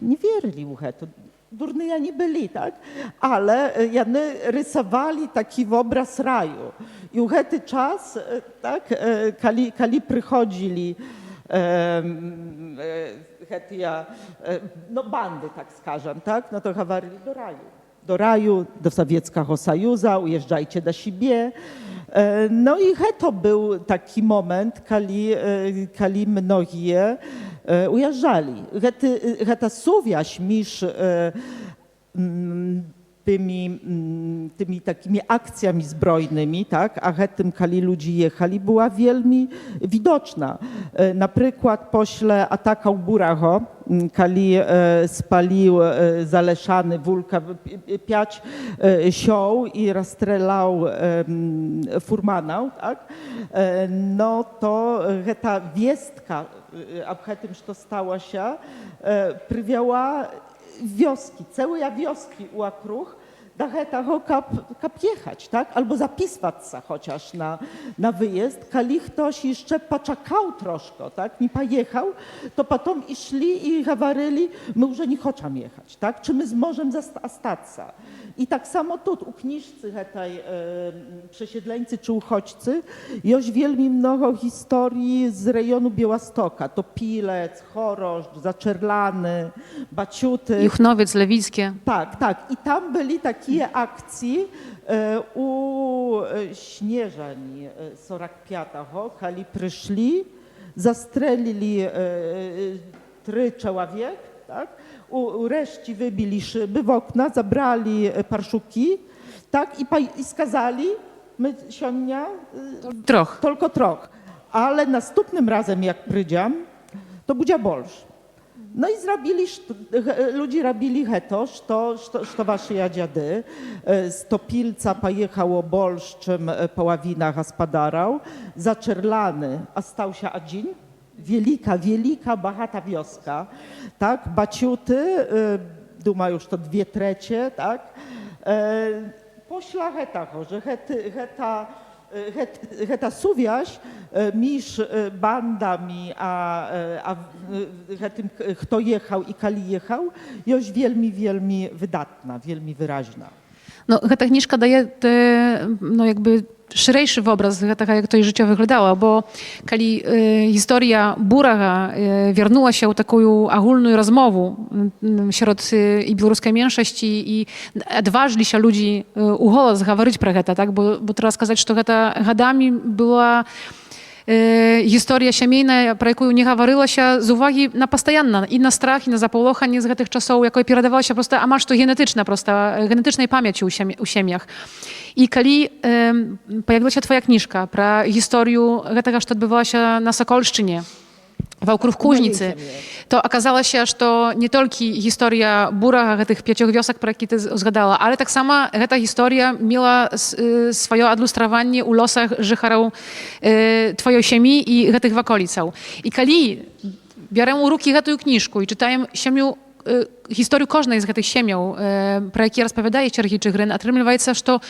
nie wierzyli w to. Durny ja nie byli, tak? Ale jany rysowali taki obraz raju. I w ten czas, tak, kiedy przychodzili no bandy, tak skażem, tak? No to hawarili do raju. Do raju, do Sowieckiego Sojuszu, ujeżdżajcie do siebie. No i to był taki moment, kiedy mnogie ujeżdżali. Ta suwiaź między tymi takimi akcjami zbrojnymi, tak, a tym, kiedy ludzie jechali, była wielmi widoczna. Na przykład pośle ataku Buracho, kiedy spalił zaleszany wulka 5 sioł i rozstrzelał furmanów, tak, no to ta wiestka, a tym, co stało się, przywiała wioski, całe wioski u okruch, do tego kap jechać, tak? Albo zapisać się chociaż na wyjazd. Kiedy ktoś jeszcze poczekał troszkę, tak? Nie pojechał, to potem szli i hawaryli, my już nie chcemy jechać, tak? Czy my możemy zostać? I tak samo tu, u kniżcy tej przesiedleńcy czy uchodźcy, jest wielmi mnogo historii z rejonu Białostoka. To Pilec, Choroszcz, Zaczerlany, Baciuty. Juchnowiec, Lewickie. Tak, tak. I tam byli takie akcje u Śnieżani 45, kiedy przyszli, zastrzelili 3 człowiek, tak? U reszci wybili szyby w okna, zabrali parszuki, tak? I skazali, my sionia Troch. tylko troch. Ale następnym razem, jak przyjdziam, to będzie bolsz. No i ludzie robili to, że wasze dziady z Topilca pojechało bolsz, czym połowina gospodarał, Zaczerlany, a stał się один. Wielka, bohata wioska, tak? Baciuty, duma już to 2/3, tak? Pośla tego, że ta suwiaź między bandami, a tym, kto jechał i kiedy jechał, jest wielmi wydatna, wielmi wyraźna. No, ta kniżka daje no jakby szerszy obraz tego, jak to jej życie wyglądało, bo kiedy historia Buracha wiernuła się u taką ogólną rozmowę wśród i białoruskiej mniejszości i odważyli się ludzi u głos mówić про to, tak? Bo trzeba сказать, że to годами była historia семейная, про яку не гаварылася з увагі на пастаянна і на страх і на запалоханне з гэтых часоў, якое перадавалася проста амаль што генетычна, проста генетычнай памяці ў сям'ях. І калі появілася твоя кніжка пра гісторыю гэтага, што адбывалася на Сакольшчыне, вокруг Кузніцы, то аказалася, што не толькі гісторыя Бурага гэтых 5 вёсак, пра які ты згадала, але таксама гэта гісторыя мела сваё адлюстраванне ў лосах жыхараў тваёй сям'і і гэтых ваколіцаў. І калі бярэм у рукі гэтую кніжку і чытаем гісторыю кожнай з гэтых сем'яў, пра якія распавядае Сергей Чыгрын, атрымліваецца, што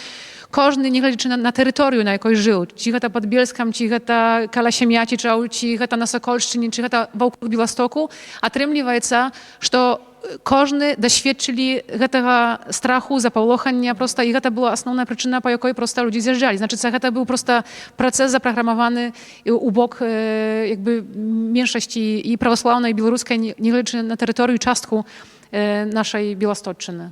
кожны, нягледзячы на тэрыторыю, на якой жыў, ці гэта пад Бельскам, ці гэта каля Сям'яцічаў, ці гэта на Сакольшчыне, ці гэта вокруг Беластоку, атрымліваецца, што кожны дасведчылі гэтага страху, запалохання проста, і гэта была асноўная прычына, па якой проста людзі з'язджалі. Значыцца, гэта быў проста працэс запраграмаваны у бок якby меншасці і праваслаўнай, і беларускай, нягледзячы на тэрыторыю, частку naszej Białostocczyny.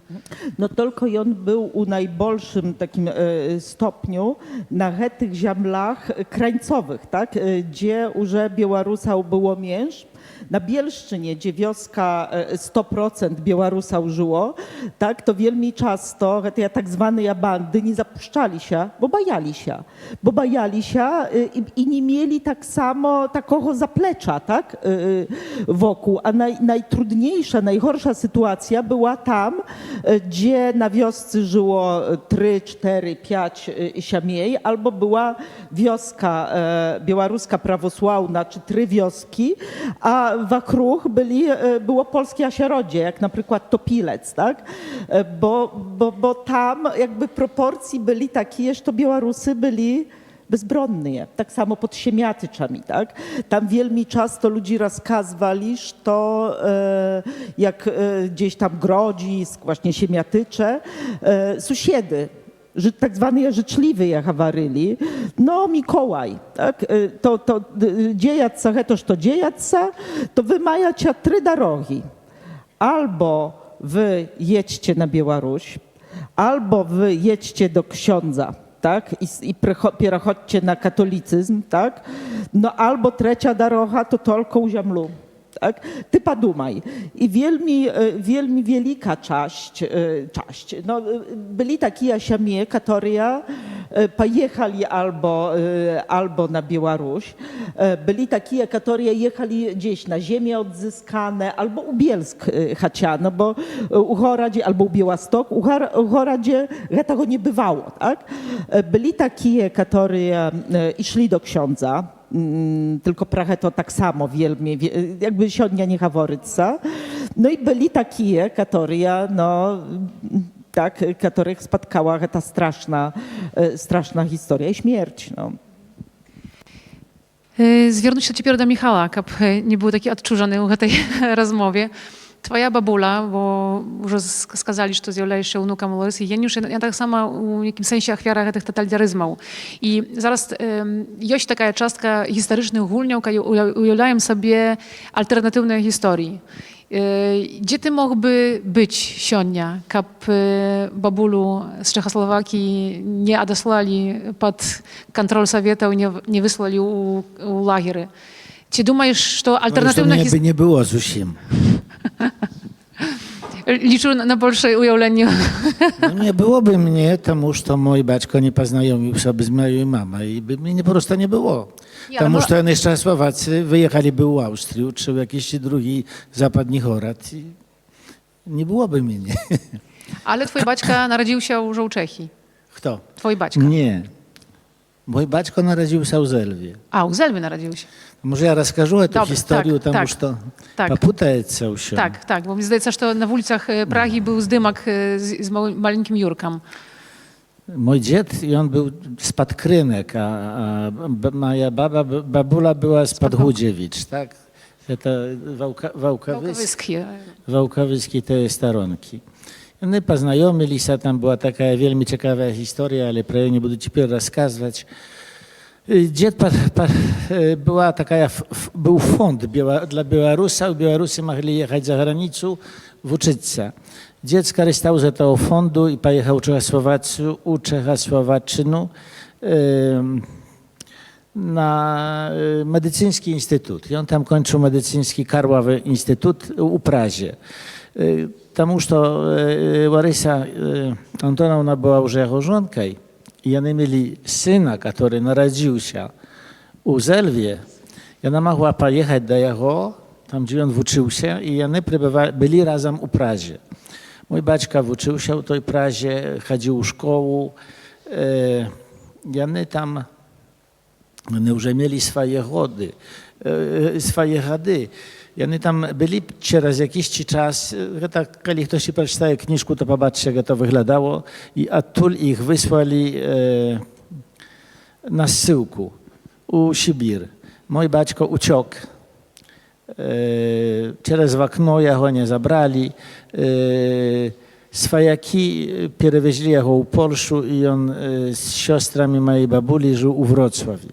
No tylko i on był u najbolszym takim stopniu na tych ziemlach krańcowych, tak? Gdzie уже Białorusał było mięż. Na Bielszczynie, gdzie wioska 100% Białorusał żyło, tak, to wielmi często te tak zwane bandy nie zapuszczali się, bo bajali się i nie mieli tak samo takiego zaplecza, tak, wokół. A najtrudniejsza, najgorsza sytuacja była tam, gdzie na wiosce żyło 3, 4, 5 siemiej, albo była wioska białoruska prawosławna, czy 3 wioski, a wokół było polskie ośrodzie, jak na przykład Topilec, tak? Bo tam jakby proporcji byli takie, że to Białorusy byli bezbronni, tak samo pod Siemiatyczami, tak? Tam wielmi często ludzie rozkazywali, że to jak gdzieś tam Grodzisk, właśnie Siemiatycze, sąsiedy, tak zwany życzliwy jak awaryli, no Mikołaj, tak, to dziejaca, to dziejaca, to wy macie 3 drogi. Albo wy jedźcie na Białoruś, albo wy jedźcie do księdza, tak, i przechodźcie na katolicyzm, tak, no albo 3 droga to tylko u ziemlu. Tak? Ty podumaj. I wielmi wielka część, no, byli takie siemie, które pojechali albo na Białoruś, byli takie, które jechali gdzieś na ziemię odzyskane, albo u Bielsk chociaż, no bo u Horodzie, albo u Białystok, u Horodzie tego nie bywało, tak? Byli takie, które szli do księdza, tylko prawie to tak samo wielmi, jakby siodnia nie haworyca. No i byli takie, które, no, tak, których spotkała ta straszna historia i śmierć. No. Zвернуся цяпер да Міхала, каб не быў такі адчужаны ў гэтай размове. Твоя бабуля, бо ўжо сказалі, што з'яўляешся ўнукам Ларысы Єнюш, я таксама у якім сэнсе ахвяра гэтых таталітарызмаў. І зараз ёсць такая частка гістарычных гульняў, калі уяўляем сабе альтэрнатыўныя гісторыі. Gdzie ty mógłby być сёння, kab babulu z Czechosłowacji nie odesłali pod kontrolę Sowietów i nie wysłali u lagery? Czy думаешь, что альтернативна Mnie by nie było Zusiem. Liczył na большее уявление. No nie byłoby mnie, тому что mój baczko nie poznajomił sobie z moją mamą i by mnie po prostu nie było. Тому что oni z Czechosłowacy wyjechaliby w Austrię czy w jakiś drugi zapadni Horad i nie byłoby mnie. Ale twój baćka narodził się już u Czechii. Kto? Twój baćka. Nie. Mój baczko narodził się w Zelwie. A, u Zelwy narodził się. Może ja rozkażę tę Dobra, historię, tak, тому что tak. попутается все. Tak, tak, bo mi zdaje się, że na ulicach Pragi był zdymak z maleńkim Jurkiem. Mój dziad i on był z Podkrynek, a moja babula była z Podchudziewicz, tak? To Wałkowyskie te staronki. Oni poznajomili się, tam była taka wielmi ciekawa historia, ale про nie буду теперь рассказывать. Dziad była taka, był fond dla Białorusów, Białorusy mogli jechać za granicę, uczyć się. Dziad skorzystał z tego fondu i pojechał u Czechosłowaczczynu na medycyński instytut. I on tam kończył medycyński Karłowy Instytut u Prazie. Тому что Łarysa Antonowna była już jego żonką i oni mieli syna, który narodził się u Zelwie. I ona mogła pojechać do jego, tam gdzie on uczył się i oni byli razem u Prazie. Mój baćka uczył się w tej Prazie, chodził w szkołę. I oni tam, oni już mieli swoje chody. I oni tam byli przez jakiś czas, kiedy ktoś przeczytał książkę, to popatrzcie, jak to wyglądało. I odtul ich wysłali na zsyłku u Sybir. Mój baćko uciekł. Przez okno jego nie zabrali. Swojaki przewieźli jego u Polszu i on z siostrami mojej babuli żył u Wrocławiu.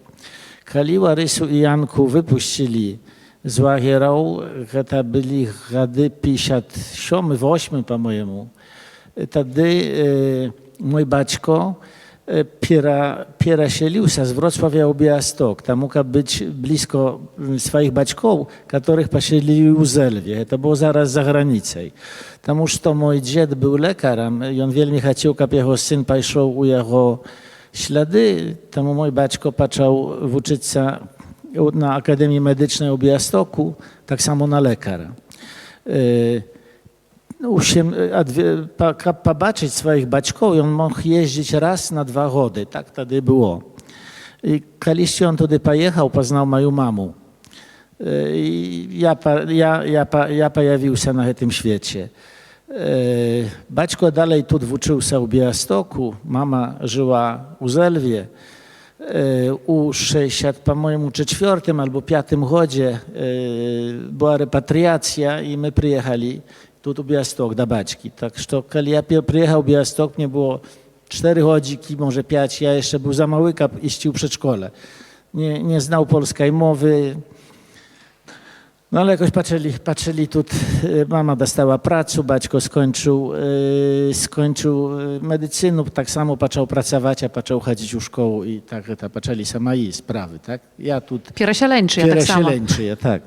Kiedy Łarysu i Janku wypuścili z Łagierą, to byli gady 57, 8 po-mojemu. Wtedy mój baćko переселил się z Wrocławia w Białystok. Tam mógł być blisko swoich baćków, których poselili w Zelwie. To było zaraz za granicą. Tam już to mój dziad był lekarzem i on wielmi chciał, aby jego syn poszedł u jego ślady. Tam mój baćko zaczął uczyć się na Akademii Medycznej w Białymstoku, tak samo na lekarza. Pobaczyć swoich baćków, on mógł jeździć raz na 2 gody, tak wtedy było. I kiedyś on tudy pojechał, poznał moją mamę. I ja pojawił się na tym świecie. Baćko dalej tu uczył się w Białymstoku, mama żyła w Zelwie. U 60, po-mojemu, 4 albo 5 godzie była repatriacja i my przyjechali tu w Białystok do baćki. Tak, że kiedy ja przyjechał w Białystok, mnie było 4 godziki, może 5, ja jeszcze był za mały, aby iść w przedszkole. Nie znał polskiej mowy. No ale jakoś patrzyli tu, mama dostała pracę, baćko skończył medycynę, tak samo zaczął pracować, a zaczął chodzić w szkołę i tak zaczęli same jej sprawy, tak? Ja tu Переселенчыя таксама. tak.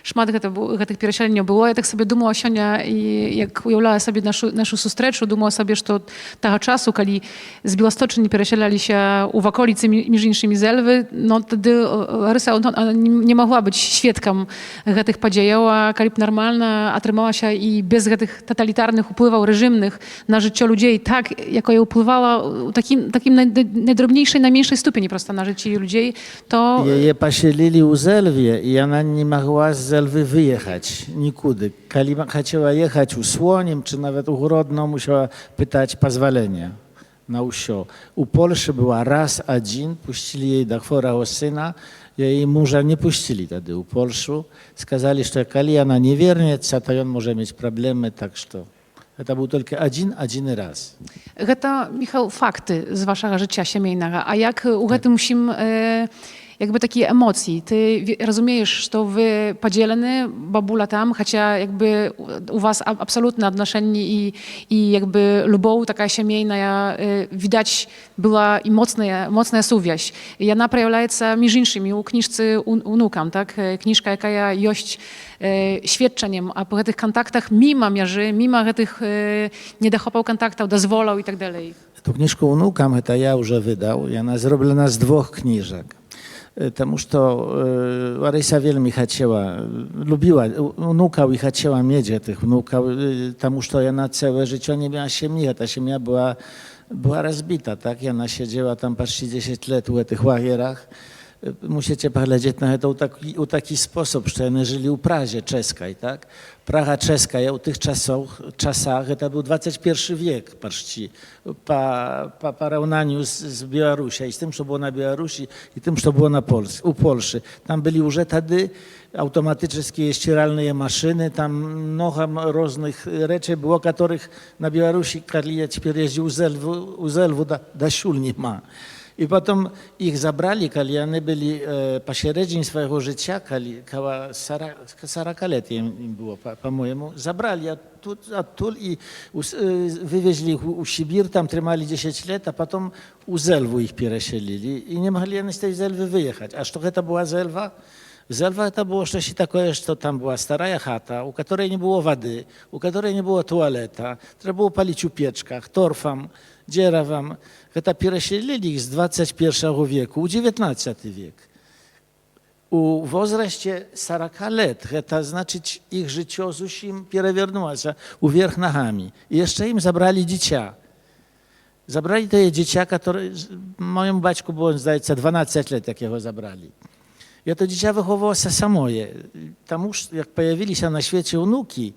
Шмат гэтых перасяленняў было. Я так сабе думала сёння, і як уяўляла сабе нашу сустрэчу, думала сабе, што таго часу, калі з Беласточыны перасяляліся ў ваколіцы, між іншымі Зэльвы, no тады Ларыса не магла быць сведкам гэтых падзеяў, а калі б нармальна атрымалася і без гэтых таталітарных уплываў рэжымных на жыццё людзей, так, якое ўплывала ў такім найдрobniejszej, najmniejszej stupeni prosto na życie ludzi, to... Jej poselili w Zelwie i ona nie mogła z Zelwy wyjechać nikudy. Kiedy chciała jechać u Słoniem, czy nawet u Grodno, musiała pytać pozwolenia na usio. U Polszy była raz один, puścili jej do chorego syna, jej męża nie puścili wtedy u Polszu. Skazali, że kiedy ona nie wierniется, to on może mieć problemy, tak że to był tylko один raz. Гэта, Michał, fakty z waszego życia siemiejnego. A jak u гэтым усім jakby takiej emocji? Ty rozumiesz, że wy podzieleni, babula tam, chociaż jakby u was absolutne odnoszenie i jakby lubow taka siemiejna widać była i mocna suwiaź. I ona przejawia się między innymi u książce unukam, tak? Książka, jaka jest świadczeniem, a po tych kontaktach mimo mierzy, mimo tych niedachopał kontaktów, dozwolał i tak dalej. Tu książkę unukam, to ja już wydał, i ona zrobiona z 2 książek. Тому что Лариса wielmi chciała, lubiła внуков i chciała mieć tych внуков, тому что ona całe życie nie miała siemni, ta siemia była rozbita, tak? Ona siedziała tam почти 10 lat w tych łagierach. Musicie poglądać na to w taki sposób, że oni żyli w Prazie czeskiej, tak? Praga czeska w tych czasach to był XXI wiek, patrzcie, po porównaniu z Białorusią i z tym, co było na Białorusi i tym, co było u Polszy. Tam byli już wtedy automatyczne ścieralne maszyny, tam mnogo różnych rzeczy było, których na Białorusi, kiedy ja teraz jeździł u Zelwu, do siul nie ma. I potem ich zabrali, kiedy oni byli pośredni swojego życia, kiedy koło 40 lat im było, po-mojemu, zabrali odtul i wywieźli ich u Sibir, tam trzymali 10 lat, a potem u Zelwu ich переселили i nie mogli oni z tej Zelwy wyjechać. A co to była Zelwa? Zelwa to było coś takiego, że tam była stara chata, u której nie było wody, u której nie było toaleta, trzeba było palić u pieczkach, torfam, dzierawam. To переселили ich z XXI wieku, XIX wiek. U wozraście 40 lat, to znaczy ich życie zusim przewiernuło się uwierch nogami. I jeszcze im zabrali dziecię. Zabrali te dziecię, które mojemu baćku było, zdaje się, 12 lat, jak jego zabrali. Ja to dziecię wychowało się samoje. Tam już, jak pojawili się na świecie wnuki,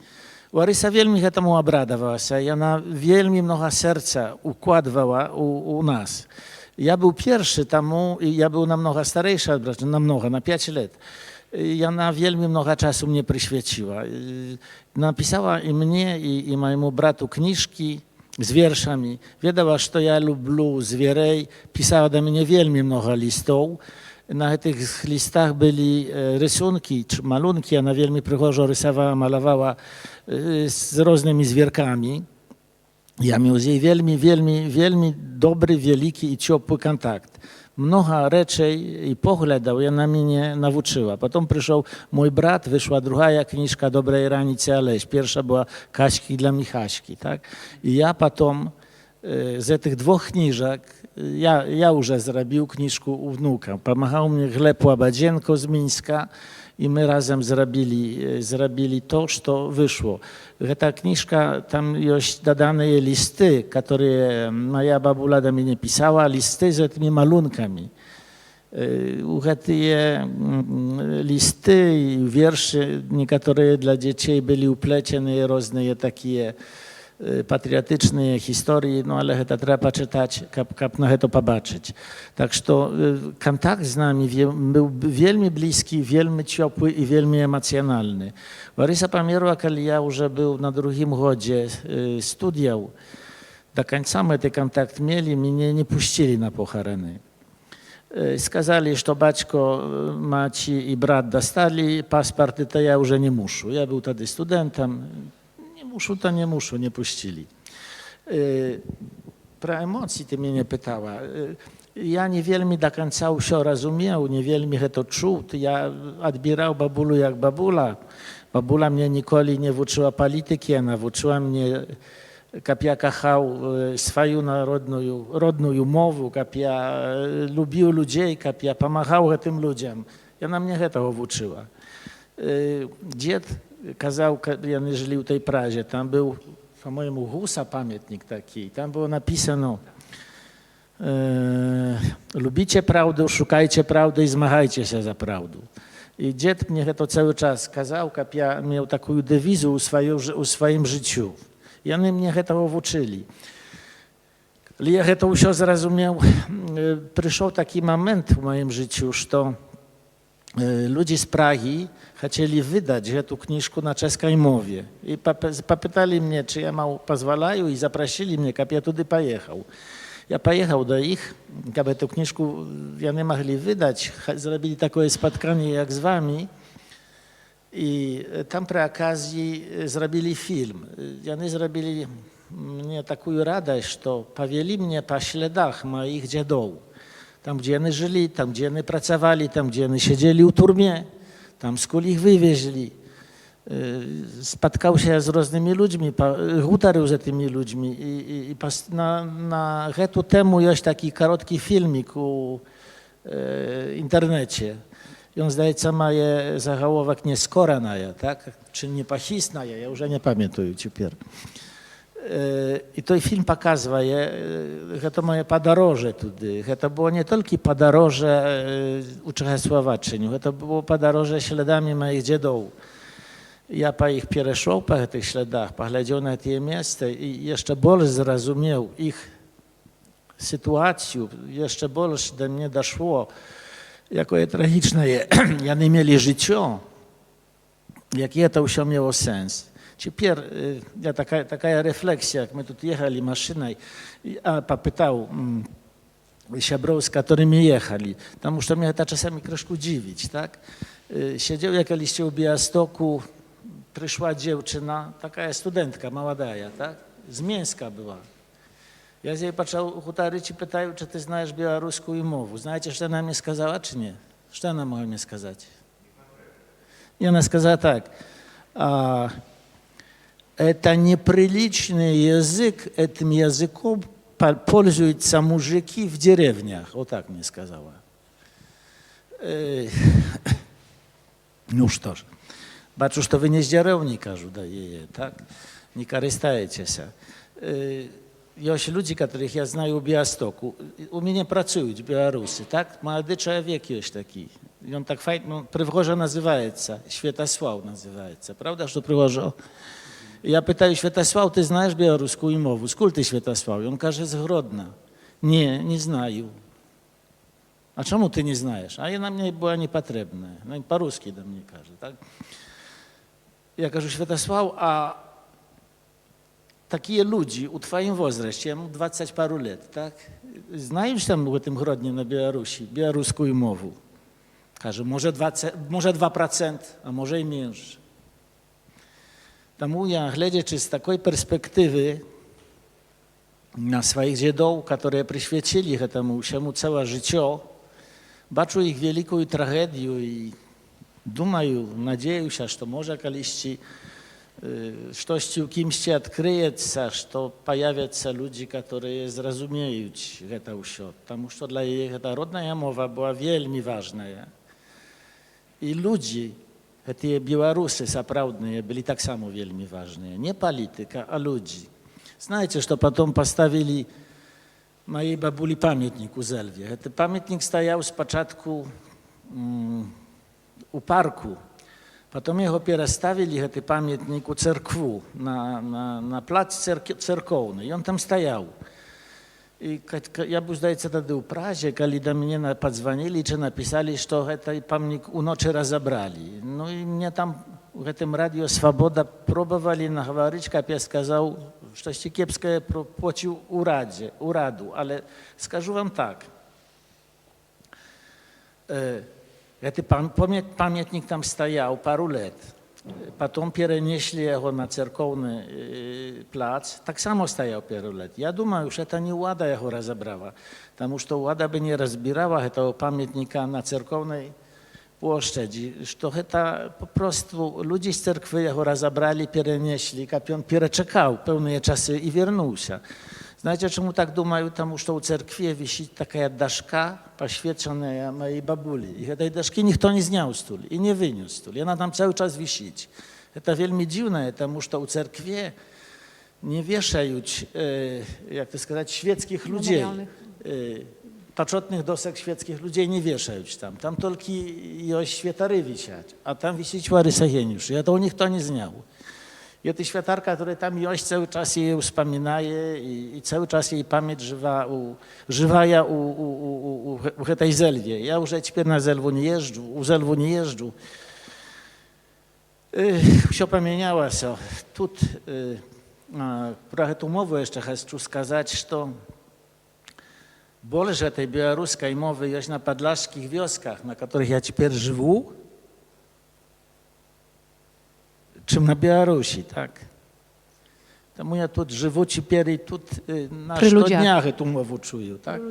Łarysa wielmi się temu obradowała się i ona wielmi mnogo serca układała u nas. Ja był pierwszy temu, ja był namnogo starejszy od brata, na 5 lat. I ona wielmi mnogo czasu mnie przyświeciła. Napisała i mnie, i mojemu bratu książki z wierszami. Wiedziała, że ja lubię zwierzę, pisała do mnie wielmi mnogo listów. na tych listach byli rysunki czy malunki, ona wielmi przychorzo rysowała, malowała z różnymi zwierkami. Ja miał z jej wielmi dobry, wielki i ciepły kontakt. Mnoha rzeczy i poglądał, ona mnie nauczyła. Potem przyszedł mój brat, wyszła druga książka Dobrej ranicy Aleś. Pierwsza była Kaśki dla Michaśki. Tak? I ja potem z tych dwóch książek, ja już zrobił książkę u wnuka. Pomagał mnie Gleb Łabadzienko z Mińska i my razem zrobili to, co wyszło. Ta książka, tam jest dodane listy, które moja babula do mnie pisała, listy z tymi malunkami. Te listy i wiersze, niektóre dla dzieci byli uplecione różne takie patriotyczne historie, no ale to trzeba poczytać, kap na to pobaczyć. Tak że kontakt z nami był wielmi bliski, wielmi ciepły i wielmi emocjonalny. Warysa pomierła, kiedy ja już był na drugim rodzie studiów. Do końca my ten kontakt mieli, mnie nie puścili na pochrony. Skazali, że baćko, maci i brat dostali paszporty, to ja już nie muszę. Ja był wtedy studentem. Nie muszą, nie puścili. Pro emocji ty mnie nie pytała. Ja niewielmi do końca się rozumiał, niewielmi to czuł. Ja odbierał babulu jak babula. Babula mnie nigdy nie uczyła polityki, ona uczyła mnie, jak ja kochał swoją rodną mowę, jak ja lubił ludzi, jak ja pomagał tym ludziom. Ona mnie tego uczyła. Dziad kazał, ja żyli w tej Prazie, tam był, po-mojemu, Husa pamiętnik taki, tam było napisano lubicie prawdę, szukajcie prawdy i zmagajcie się za prawdę. I dziad mnie to cały czas kazał, jak ja miał taką dewizę u swoim życiu. I oni mnie tego uczyli. Ale ja to już zrozumiał, przyszedł taki moment w moim życiu, że ludzie z Pragi chcieli wydać tę książkę na czeskiej mowie. I popytali mnie, czy ja pozwalają i zaprosili mnie, jak ja tudy pojechał. Ja pojechał do ich, aby tę książkę ja nie mogli wydać. Zrobili takie spotkanie jak z wami. I tam przy okazji zrobili film. Oni zrobili mnie taką radość, że powieli mnie po śladach moich dziadów. Tam, gdzie oni żyli, tam, gdzie oni pracowali, tam, gdzie oni siedzieli w turmie, tam skąd ich wywieźli. Spotkał się z różnymi ludźmi, gutarzył z tymi ludźmi i na tę temu jest taki krótki filmik w internecie. I on zdaje się ma zagołowek Nieskoraная, tak? Czy Niepochisная, ja już nie pamiętam teraz. I ten film pokazuje, że to moje podróże tudy, że to było nie tylko podróże u Czechosłowaczyni, to było podróże śladami moich dziadów. Ja po ich przeszedł po tych śladach, poglądał na te miejsca i jeszcze bardziej zrozumiał ich sytuację, jeszcze bardziej do mnie doszło, jakie tragiczne oni mieli życie, jakie to już miało sens. Теперь taka refleksja, jak my tu jechali maszyną, a popytał siabrów, z którymi jechali, tam już to mnie to czasami troszkę dziwić, tak? Siedział jakieś w Białymstoku, przyszła dziewczyna, taka studentka, młoda, tak? Z Mińska była. Ja z jej patrzał, hutaryci pytają, czy ty znasz białoruską mowę. Знаете, что она мне сказала, czy nie? Что она mogła мне сказать? I ona сказала так, это неприличный язык, этим языком пользуются мужики в деревнях. Вот так мне сказала. Ну что ж, бачу, что вы не с деревни, кажу, да, так? Не користаетесь. Есть люди, которых я знаю в Białymstoku. У меня працуют белорусы, так? Молодой человек есть такой. И он так файно, пригожо называется, Światosław называется. Правда, что пригожо? Ja pytаю, Światosław, ty znasz białoruską mowę? Skąd ty, Światosław? I on każe, z Grodna. Nie znają. A czemu ty nie znasz? A ona mnie była niepotrzebna. No i po-ruski do mnie każe, tak? Ja кажу, Światosław, a takie ludzi u twoim wozraście, ja mam 20 paru lat, tak? Znają tam w tym Grodnie na Białorusi, białoruską mowę? Каже, може 2%, а може і менше. Тому я, глядячи з такої перспективи на своих дедов, которые присвятили этому всему целое житие, бачу их великую трагедию и думаю, надеюсь, что может колись что-то у кимś откроется, что появятся люди, которые зразумеют это все, потому что для них эта родная мова была вельми важная. И люди, эти белорусы сапраўдные, были так само вельми важные. Не политика, а люди. Знаете, что потом поставили моей бабули памятник у Зельве? Этот памятник стоял спочатку у парку. Потом его переставили, этот памятник, у церкву, на плац церковный. И он там стоял. И я был, здається, тогда в Праге, когда до меня позвонили, и написали, что этот памятник у ночи разобрали. Ну и мне там в этом радио «Свобода» пробовали наговорить, как я сказал, что кепское проти ураду. Але скажу вам так. Этот памятник там стоял пару лет. Потом перенесли его на церковный плац. Так само стоял пару лет. Я думаю, что это не влада его разобрала, потому что влада бы не разбирала этого памятника на церковной площади, что это просто люди z cerkwy его разобрали, перенесли, как он перечекал певные часы и вернулся. Знаете, почему так думаю? Потому что у церкви висит такая дошка, посвященная моей бабуле. И этой дошки никто не снял стул и не вынес стул. И она там целый час висит. Это вельми дивно, потому что у церкви не вешают, как это сказать, шведских людей. Почетnych dosek świeckich ludzi nie wieszać tam. Tam tylko i świetary wisiać, a tam wisić Łarysa Geniusz. I to u nich to nie znał. I ta świetarka, która tam joś cały czas jej wspominaje i cały czas jej pamięć żywa u tej Zelwie. Ja już teraz na Zelwu nie jeżdżę, u Zelwu nie jeżdżę. Все поменялось. Тут про эту мову jeszcze хочу сказать, что больше этой белорусской мовы есть на подляжских вёсках, на которых я теперь живу, чем на Беларуси, так? Тому я тут живу теперь и тут на щоднях эту мову чую, так?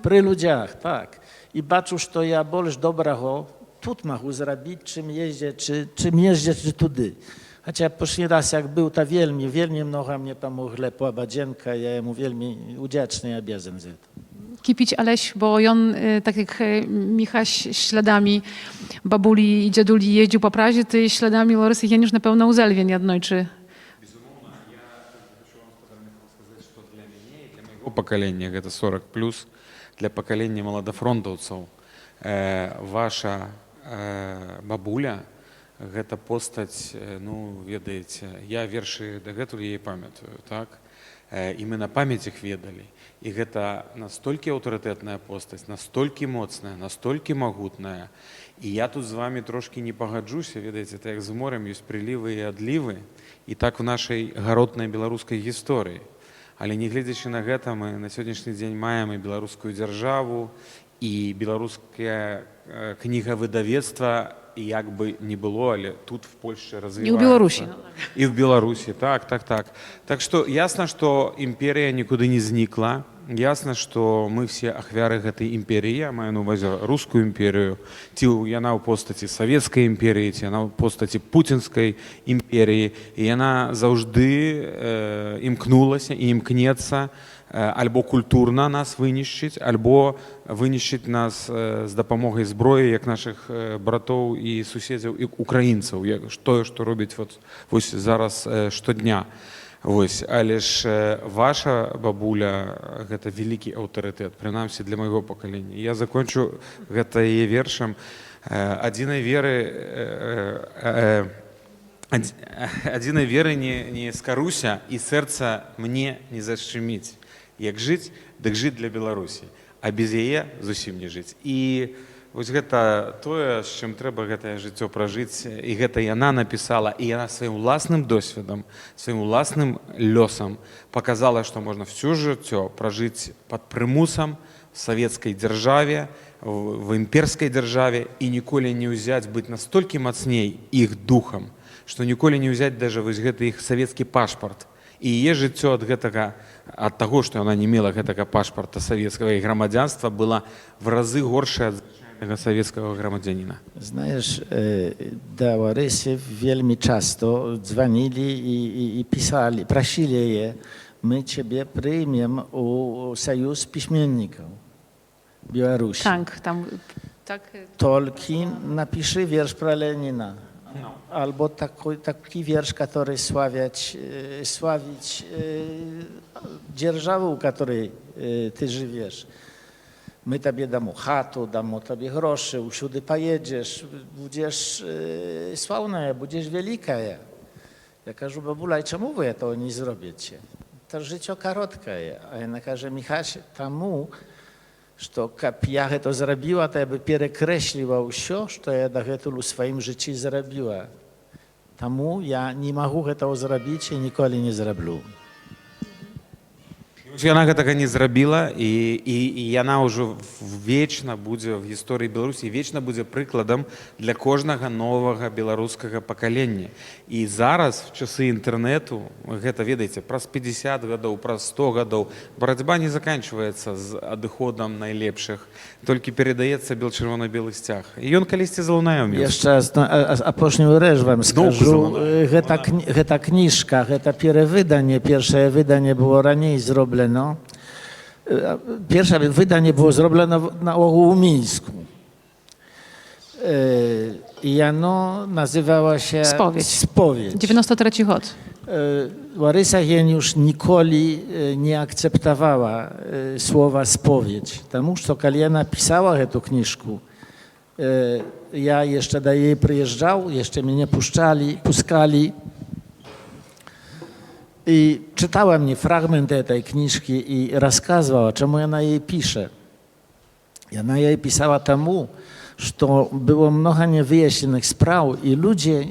При людях, так. И бачу, что я больше доброго тут могу zrobić, czym jeździć tudy. Chociaż pierwszy raz jak był, to wielmi mnogo mnie pomogła Płabadzienka, ja jemu wielmi wdzięczny i obiecany za to. Kipić Aleś, bo on, tak jak Michaś śladami babuli i dziaduli jeździł po Prazie, ty śladami Łarysy Geniusz na pewno u Zelwie niejednojczy. Для поколения, это 40+, для поколения молодофронтовцев, ваша бабуля, гэта постаць, ну, ведаеце, я вершы дагэтуль яе памятаю, так? І мы на памяць іх ведалі. І гэта настолькі аўтарытэтная постаць, настолькі моцная, настолькі магутная. І я тут з вами трошки не пагаджуся, ведаеце, так як з морем ёсць прылівы і адлівы, і так у нашай гаротнай беларускай гісторыі. Але не гледзячы на гэта, мы на сённяшні дзень маем і беларускую дзяржаву, і беларускае кнігавыдавецтва, як бы не было, але тут в Польше развивается. И в Беларуси. И в Беларуси, так. Так что ясно, что империя никуда не зникла. Ясно, что мы все ахвяры этой империи, я маю на увазе русскую империю, ці яна ў постаці савецкай імперіі, ці яна ў постаці пуцінскай імперіі, і яна заўжды імкнулася і імкнецца альбо культурна нас вынішчыць, альбо вынішчыць нас з дапамогай зброі, як наших братоў і суседзяў і украінцаў, тое, што робіць вось зараз штодня. Вось, але ж ваша бабуля гэта вялікі аўтарытэт, прынамсі для майго пакалення. Я закончу гэта яе вершам. Адзінай веры не скаруся, і сэрца мне не зашчыміць. Як жыць, дык жыць для Беларусі, а без яе зусім не жыць. І вось гэта тое, з чым трэба гэтае жыццё пражыць, і гэта яна напісала, і яна сваім уласным досведам, сваім уласным лёсам паказала, што можна всё жыццё пражыць пад прымусам, советской державе, в имперской державе, и николи не взять быть настолько мацней их духом, что николи не взять даже вось гэты их советский пашпарт. И ее жыццё от того, что она не имела гэтага пашпарта советского и грамадзянства, было в разы горшее от звычайнага советского грамадзяніна. Знаешь, да Ларysy вельми часто dzwonili i pisali, prosili je, my ciebie przyjmiemy u Союз Piśmienników Białorusi. Tak, tam, tak. Tolki napisze wiersz pro Lenina. Albo taki wiersz, który sławić dzierżawę, u której ty żyjesz. My tobie damy chatu, damy tobie groszy, uszudy pojedziesz, będziesz sławna, będziesz wielka. Ja кажу, babula, czemu wy to nie zrobicie? To życie krótkie. A ona każe, Michaś, temu, что как я это заработала, то я бы перекреслила все, что я до этого в своем жизни заработала. Тому я не могу этого заработать и никогда не зараблю. Яна гэтага не зрабіла і яна ўжо вечна будзе в гісторыі Беларусі, вечна будзе прыкладам для кожнага новага беларускага пакалення. І зараз в часы інтэрнэту, гэта ведаеце, праз 50 гадоў, праз 100 гадоў барацьба не заканчваецца з адыходам найлепшых, толькі перадаецца бел-чырвона-белы сцяг. І ён калісьці залунае ў месцы. Jeszcze apóźnił rzecz wam skażu, ta kniżka, to pierwsze wydanie było raniej zrobione. Pierwsze wydanie było zrobione na ogół Mińsku. I ono nazywała się Spowiedź. 93 rok. Łarysa Jeniusz nikoli nie akceptowała słowa spowiedź. Тому что kiedy ja napisała tę książkę, ja jeszcze do jej przyjeżdżał, jeszcze mnie puszczali. I czytała mnie fragmenty tej książki i rozkazywała, czemu ona jej pisze. Ona jej pisała temu, że było mnogo niewyjaśnionych spraw i ludzie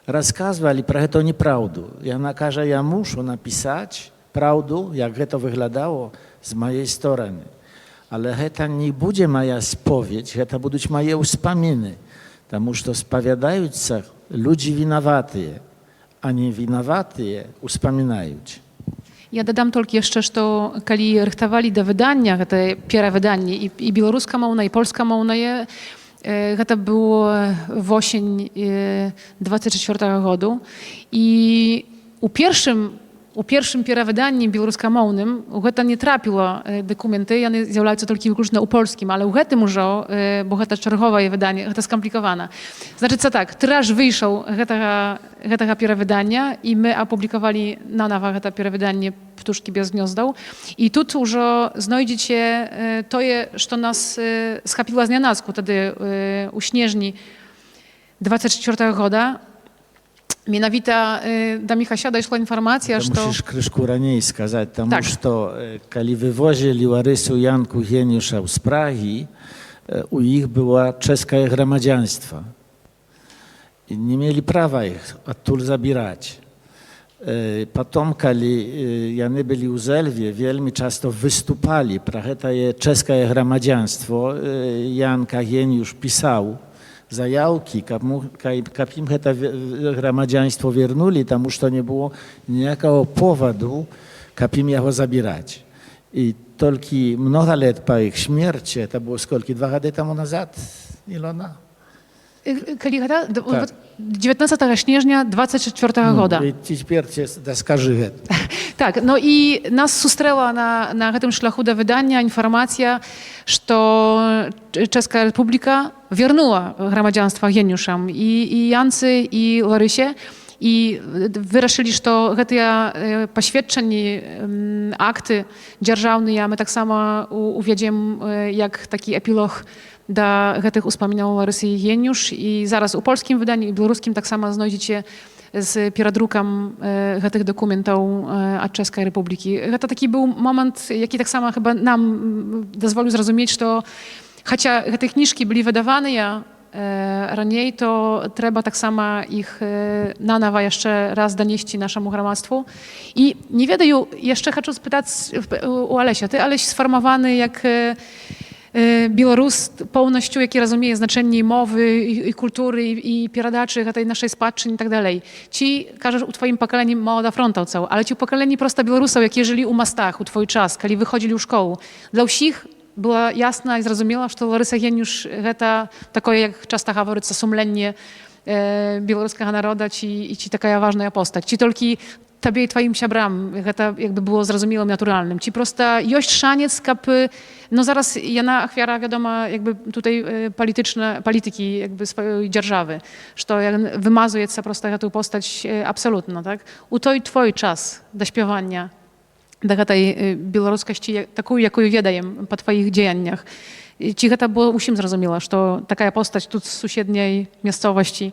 rozkazywali про to nieprawdę. I ona każe, ja muszę napisać prawdę, jak to wyglądało z mojej strony. Ale to nie będzie moja spowiedź, to będą moje wspomnienia. Потому что spowiadający ludzie winowaty, a nie winowaty wspominają. Ja dodam tylko jeszcze, że kiedy rychtowali do wydania, to pierwsze wydanie i białoruska mowna, i polska mowna, to było w osień 24 roku. I u pierwszym pierawydaniu białoruskомовnym to nie trafiło dokumenty, one zjawiały się tylko wyłącznie u polskim, ale u tym już, bo to czerwowe wydanie, to skomplikowane. Znaczy co tak, tyraż wyszedł tego pierawydania i my opublikowali na nowo to pierawydanie Ptuszki bez gniozdą i tu już znajdziecie to, co nas schapiło z nienacku, wtedy u śnieżni 24 roku. Mianowita do Michasia doszła informacja, że... Musisz Kryszku raniej сказать, потому что kiedy wywozili Łarysu Janku Jeniusza z Pragi, u nich było czeskie gromadzianstwo. I nie mieli prawa ich odtąd zabierać. Potem, kiedy oni byli u Zelwie, wielmi często wystupali, że to jest czeskie gromadzianstwo. Janka Jeniusz pisał заявки, как им это громадянство вернули, потому что не было никакого повода, как им его забирать. И только много лет по их смерти, это было сколько, 2 года тому назад, Илона? 19 sierpnia 24 roku. I теперь скажи это. Tak, no i nas sustrzela na tym szlachu do wydania informacja, że Czeska Republika wiernuła gromadzianstwa Jeniuszam i Jancy, i Łarysie i wyraszyli, że to te poświadczenie, akty dzierżawne, my tak samo uwiedziemy jak taki epilog do tych wspominań Łarysy i Jeniusz i zaraz u polskim wydaniu i białoruskim tak samo znajdziecie z pieradrukiem tych dokumentów od Czeskiej Republiki. To taki był moment, jaki tak samo chyba nam pozwolił zrozumieć, że chociaż te książki były wydawane Raniej to trzeba tak samo ich nanowa jeszcze raz donieść naszemu gramactwu. I nie wiedział, jeszcze chcę spytać u Alesia, ty Aleś sformowany jak Białorus pełnością, jaki rozumie znaczenie mowy i kultury i pieradaczy tej naszej spadczyni i tak dalej. Ci, każesz u twoim pokoleniu młoda frontał całą, ale ci pokoleni prosta Białorusów, jak żyli u mastach, u twój czas, kiedy wychodzili u szkoły. Dla wszystkich była jasna i zrozumiała, że Larysa Jeniusz to takie, jak często mówić, sumlenie białoruskiego narodu i ci taka ważna postać. Ci tylko tobie i twoim siabram, to jakby było zrozumiałym, naturalnym. Ci prosta jest szaniec, kapy, no zaraz jedna chwiara, wiadomo, jakby tutaj polityki jakby swojej dzierżawy, że to wymazuje się prosta tę postać absolutno, tak? U to i twój czas do śpiewania, do tej białoruskości, taką, jaką wiedaję po twoich działaniach. Ci to było usім zrozumiała, że to taka postać tu z sąsiedniej miejscowości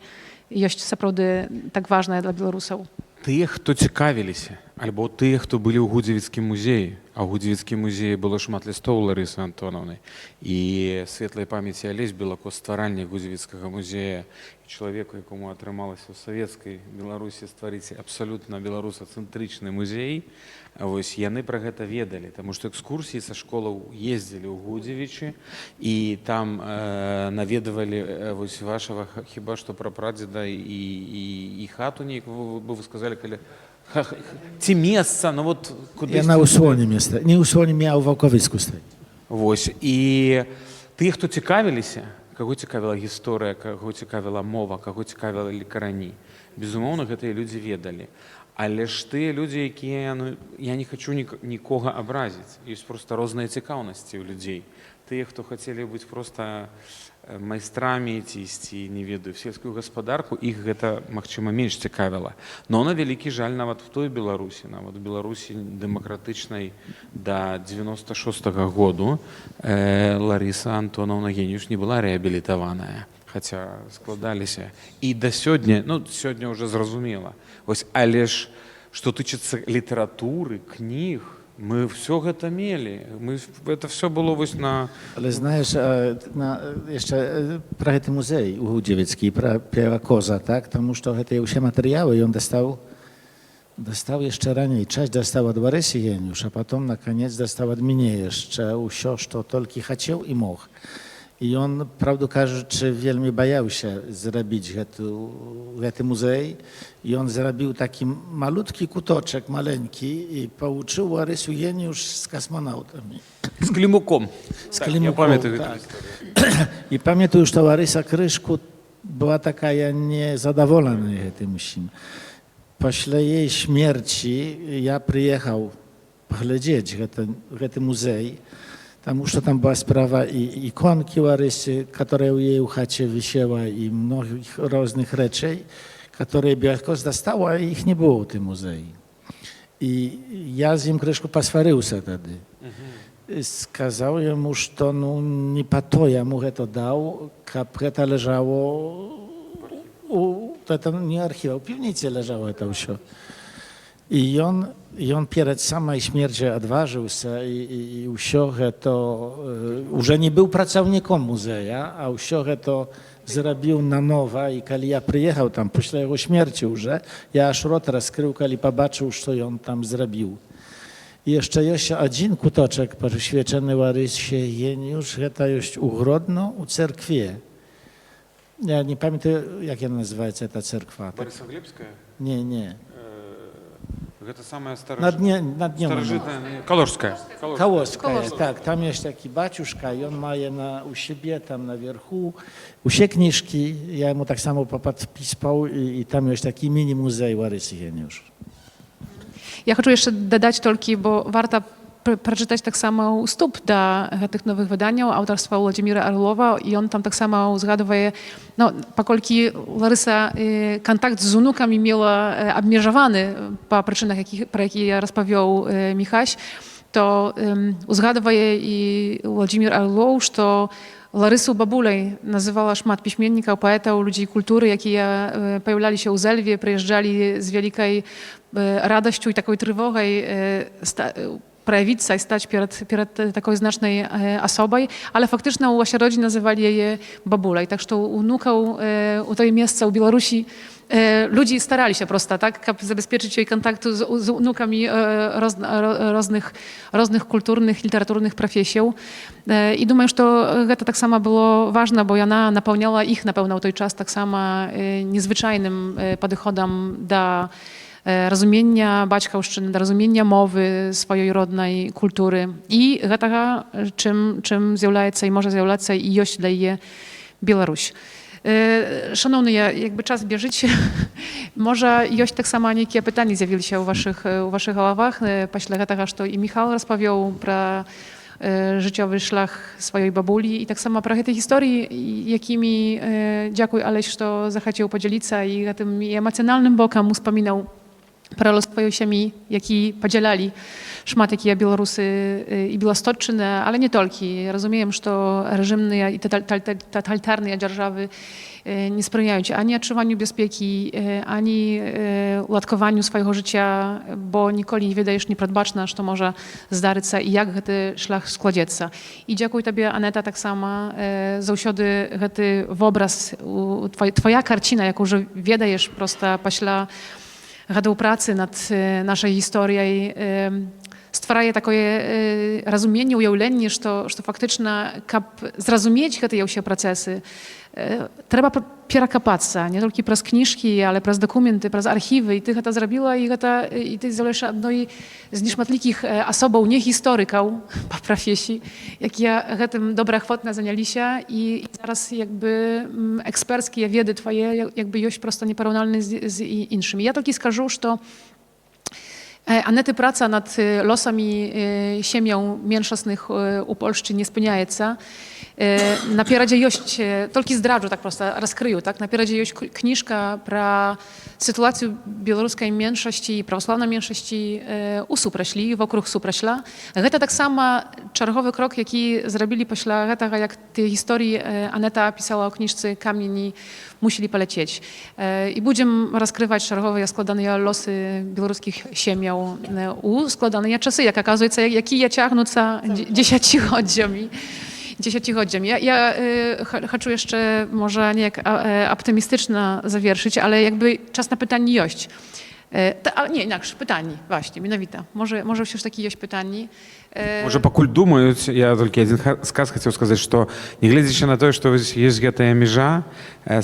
jest naprawdę tak ważna dla Białorusów. Тыя, хто цікавіліся, альбо тыя, хто былі ў Гудзевіцкім музеі, а ў Гудзевіцкім музеі было шмат лістоў Ларысы Антонаўны, і светлай памяці Алесь Белакос, стваральнік Гудзевіцкага музея, і чалавеку, якому атрымалася ў савецкай Беларусі стварыць абсалютна беларусацэнтрычны музей, вось яны пра гэта ведалі, таму што экскурсіі са школаў ездзілі ў Гудзевічы, і там наведвалі вось вашага хіба што прапрадзеда і хату нейкую, вы сказалі, калі ці месца, ну вот куды... Ja na Usłonie miasta, nie Usłonie miał w Wałkowicku stać. Вось, і тыя, хто цікавіліся, каго цікавіла гісторыя, каго цікавіла мова, каго цікавілі карані, безумоўна, гэтыя людзі ведалі. Але ж тыя людзі, якія, ну, я не хочу нікога абразіць, ёсць проста розныя цікаўнасці ў людзей. Тыя, хто хацелі быць проста майстрамі ці, не ведаю, в сельскую гаспадарку, іх гэта, магчыма, менш цікавіла. Но на вялікі жаль, нават в той Беларусі, нават в Беларусі дэмакратычнай да 96-го году Ларыса Антонаўна Геніюш не была рэабілітаваная, хаця складаліся. І да сёння, ну, сёння ўжо зразумела. Вось, але ж, што тычыцца літаратуры, кніг, мы все гэта мелі. Это все было вось на... Ale знаешь, jeszcze про гэты музей у Гудзевіцкі, про Певакоза, так? Тому що гэтыя ўсе матэрыялы ён дастаў яшчэ раней. Часть дастаў ад Ларысы Єніуш, а потом, наконец, дастаў ад мяне яшчэ ўсё, што толькі хацеў і мог. І ён, правду кажучы, вельмі баяўся зрабіць гэты музей. І ён зрабіў такі малюткі куточак, маленькі, і павучыў Ларысу Єніуш з касманаўтамі. З Клімуком. З Клімуком, так. І памятаю, што Ларыса крышку была такая незадаволеная гэтым усім. Пасля яе смерці я прыехаў паглядзець гэты музей, потому что там была справа и иконки Ларысы, которая у ей в хате висела, и многих разных речей, которые Белакос достал, а их не было в этом музее. И я с ним крышку посварился тогда. Сказал ему, что ну, не по то я ему это дал, как это лежало, это не архив, в пивнице лежало это все. I on перед самой śmiercią odważył się i wszystko to, już nie był pracownikiem muzeum, a wszystko to zrobił na nowo i kiedy ja przyjechał tam, po jego śmierci już, ja aż rot rozkrył, kiedy zobaczył, co on tam zrobił. I jeszcze jest jeden kutoczek poświęcony Larysie Jeniusz, to jest u Grodno, u cerkwie. Ja nie pamiętam, jak ona nazywa ta cerkwa. Борисоглебская? Nie. Это самая Na dniu. Калужская. Калужская, tak. Tam jest taki baciuszka i on ma je u siebie, tam na wierchu. Usie kniżki, ja mu tak samo podpisał i tam jest taki mini muzej Larysy Jeniusz. Ja chcę jeszcze dodać tylko, bo warto przeczytać tak samo wstup do tych nowych wydań autorstwa Władimira Orlowa i on tam tak samo zgaduje, no, pokolki Larysa kontakt z unukami miała obmierzowany po przyczynach, про jakie rozpowiedział Michaś, to uzgaduje i Władimir Orlow, że Larysą babulej nazywała szmat piśmienników, poetów, ludzi kultury, jakie pojawiali się u Zelwie, przyjeżdżali z wielkiej radością i taką trwogą, проявиться i stać перед такой значной особой, ale фактично у Асяроддзі называли яе бабулай. Так што у внукаў у той месца ў Беларусі ludzi starali się prosto, tak, aby zabezpieczyć jej kontaktu z внуками różnych kulturnych, literaturnych profesji. I думаю, что гэта так само было важно, bo ona napełniała ich na pewno w той czas tak samo niezwyczajnym podchodem do rozumienia baćkаўшчыны, do rozumienia mowy swojej rodnej kultury i гэтага, czym z'яўляецца i może z'яўляцца i ёсць dla jej Białoruś. Шановні, якби час біжить, може, ёсць так само нейкія пытанні з'явіліся ў вашых галавах пасля гэтага, што і Міхал распавёў пра жыццёвы шлях сваёй бабулі і таксама пра гэтыя гісторыі, якімі, дзякуй, Алесь, што захацеў падзяліцца і гэтым эмацыянальным бокам успамінаў пра лос тваёй сям'і, які падзялялі шмат якія беларусы і беласточчыны, але не толькі. Разумеем, што рэжымныя і таталітарныя дзяржавы nie sprzyjają ani odczuwaniu bezpieki, ani ułatkowaniu swojego życia, bo nikogo nie wydajesz niepredbaczna, co może zdarzyć się i jak ten szlak składziется. I dziękuję Tobie, Aneta, tak samo za usiody ten obraz, Twoja karcina, jaką już wiedajesz prosto pośla tej pracy nad naszej historią, stwarza takie rozumienie, ujawlenie, że faktycznie, aby zrozumieć te się procesy, trzeba перакапацца не толькі праз кніжкі, але праз дакументы, праз архівы, і ты гэта зрабіла, і ты з'яўляешся адной з нешматлікіх асобаў, не гісторыкаў па прафесіі, якія гэтым добраахвотна заняліся, і зараз якby экспертскія веды твае якby ёсць проста непараўнальны з іншымі. Я толькі скажу, што Anety praca nad losami siemią mniejszościowych u Polski nie spełniaється. Napierdzie jest, tylko zdradzę tak prosto, rozkryję, tak? Napierdzie jest książka про sytuację białoruskiej mniejszości i prawosławnej mniejszości u Supraśli, wokół Supraśla. To tak samo czerwowy krok, jaki zrobili pośle tego, jak te historie Aneta pisała o książce Kamieni musieli polecieć. I będziemy rozkrywać czerwowe składane losy białoruskich siemią u składane czasy, jak okazuje się, jakie ciągną dziesięcioleciami. Ja chcę jeszcze może nie jak optymistyczna zawierszyć, ale jakby czas na pytanie jest. Nie, inaczej, pytanie, właśnie, mianowita. Może już takie jest pytanie. Może пакуль думаюць, я толькі один сказ хацеў сказаць, што нягледзячы на тое, што ёсць гэтая мяжа,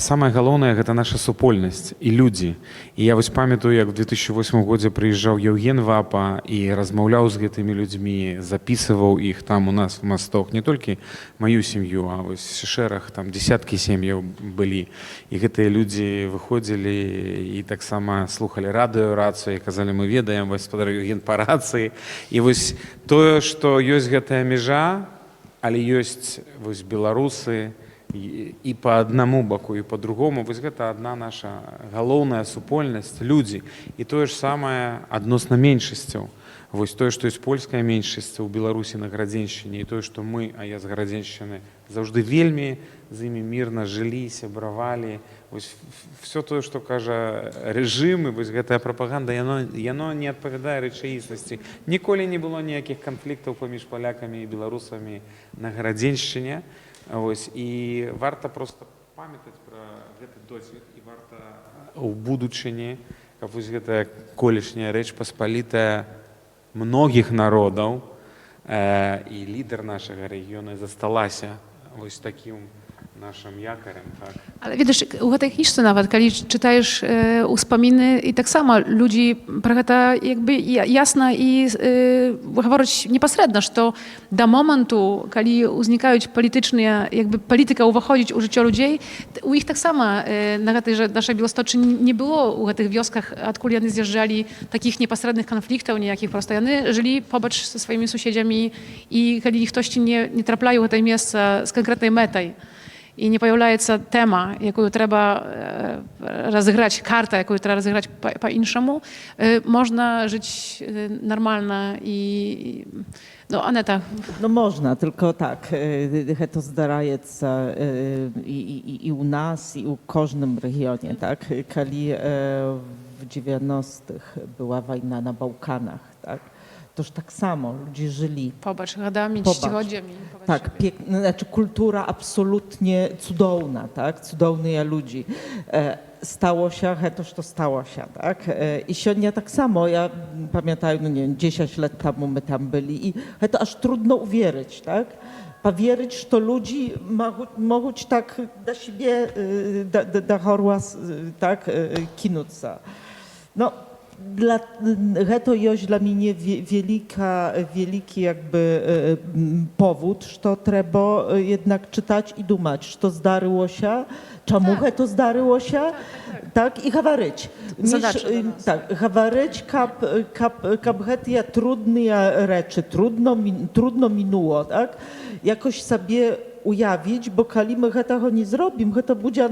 самае галоўнае гэта наша супольнасць і людзі. І я вось памятаю, як у 2008 годзе прыязджаў Еўген Вапа і размаўляў з гэтымі людзьмі, запісываў іх там у нас в Масток, не толькі маю сям'ю, а вось шэраг, там дзесяткі сем'яў былі. І гэтыя людзі выходзілі і таксама слухалі радыёрацыю і казалі, мы ведаем, гаспадар Еўген па рацыі. І вось тое, што ёсць гэтая мяжа, але ёсць вось беларусы і па аднаму баку, і па другому, вось гэта адна наша галоўная супольнасць, людзі. І тое ж самае адносна меншасцяў. Вось тое, што ёсць польская меншасць у Беларусі на Градзеншчыне, і тое, што мы, а я з Градзеншчыны, заўжды вельмі з імі мірна жылі, сябравалі. Вось все тое, што кажа рэжым, і вось гэтая прапаганда, яно не адпавядае рэчаіснасці. Ніколі не было ніякіх канфліктаў паміж палякамі і беларусамі на Градзеншчыне. Вось, і варта проста памятаць пра гэты досвед, і варта ў будучыні, каб вось гэтая колішняя рэч паспалітая многіх народаў і лідар нашага рэгіёна засталася вось такім naszym jakarem, tak. Ale wiesz, u tej kniżce nawet, kiedy czytajesz uspominy i tak samo ludzi to jakby jasno i mówić nieposrednio, że do momentu, kiedy uznikają polityczne, jakby polityka uwachodzić u życia ludzi, u ich tak samo na tej, że naszej Białostoczy nie było u tych wioskach, odkąd oni zjeżdżali, takich nieposrednich konfliktów, niejakich prosto. Oni żyli pobacz ze swoimi sąsiadami i kiedy ktoś nie traplają w tej miejsce z konkretnej metą. I nie pojawia się tema, jaką trzeba rozegrać, karta, jaką trzeba rozegrać po inszemu, można żyć normalnie i no Aneta. No można, tylko tak, to zdarza i u nas, i u każdym regionie, tak? Kiedy w 90-tych była wojna na Bałkanach, tak? toż tak samo ludzie żyli. Popatrz, gadami, Popatrz. czcigodźami. Tak, znaczy kultura absolutnie cudowna, tak, cudownych ludzi. Stało się, toż to stało się, tak. I siodnia tak samo, ja pamiętam, no nie wiem, 10 lat temu my tam byli i to aż trudno uwierzyć, tak. Powierzyć, że to ludzi mogą tak do siebie, do chorła, tak, kinuться. No, to jest dla mnie wielki jakby powód, że to trzeba jednak czytać i dumać, że to zdarzyło się, czemu to zdarzyło się, tak, i hawaryć. Zadacza dla nas. Tak, hawaryć, kap te trudne rzeczy, trudno minęło, tak, jakoś sobie ujawić, bo kiedy my tego nie zrobimy, to będzie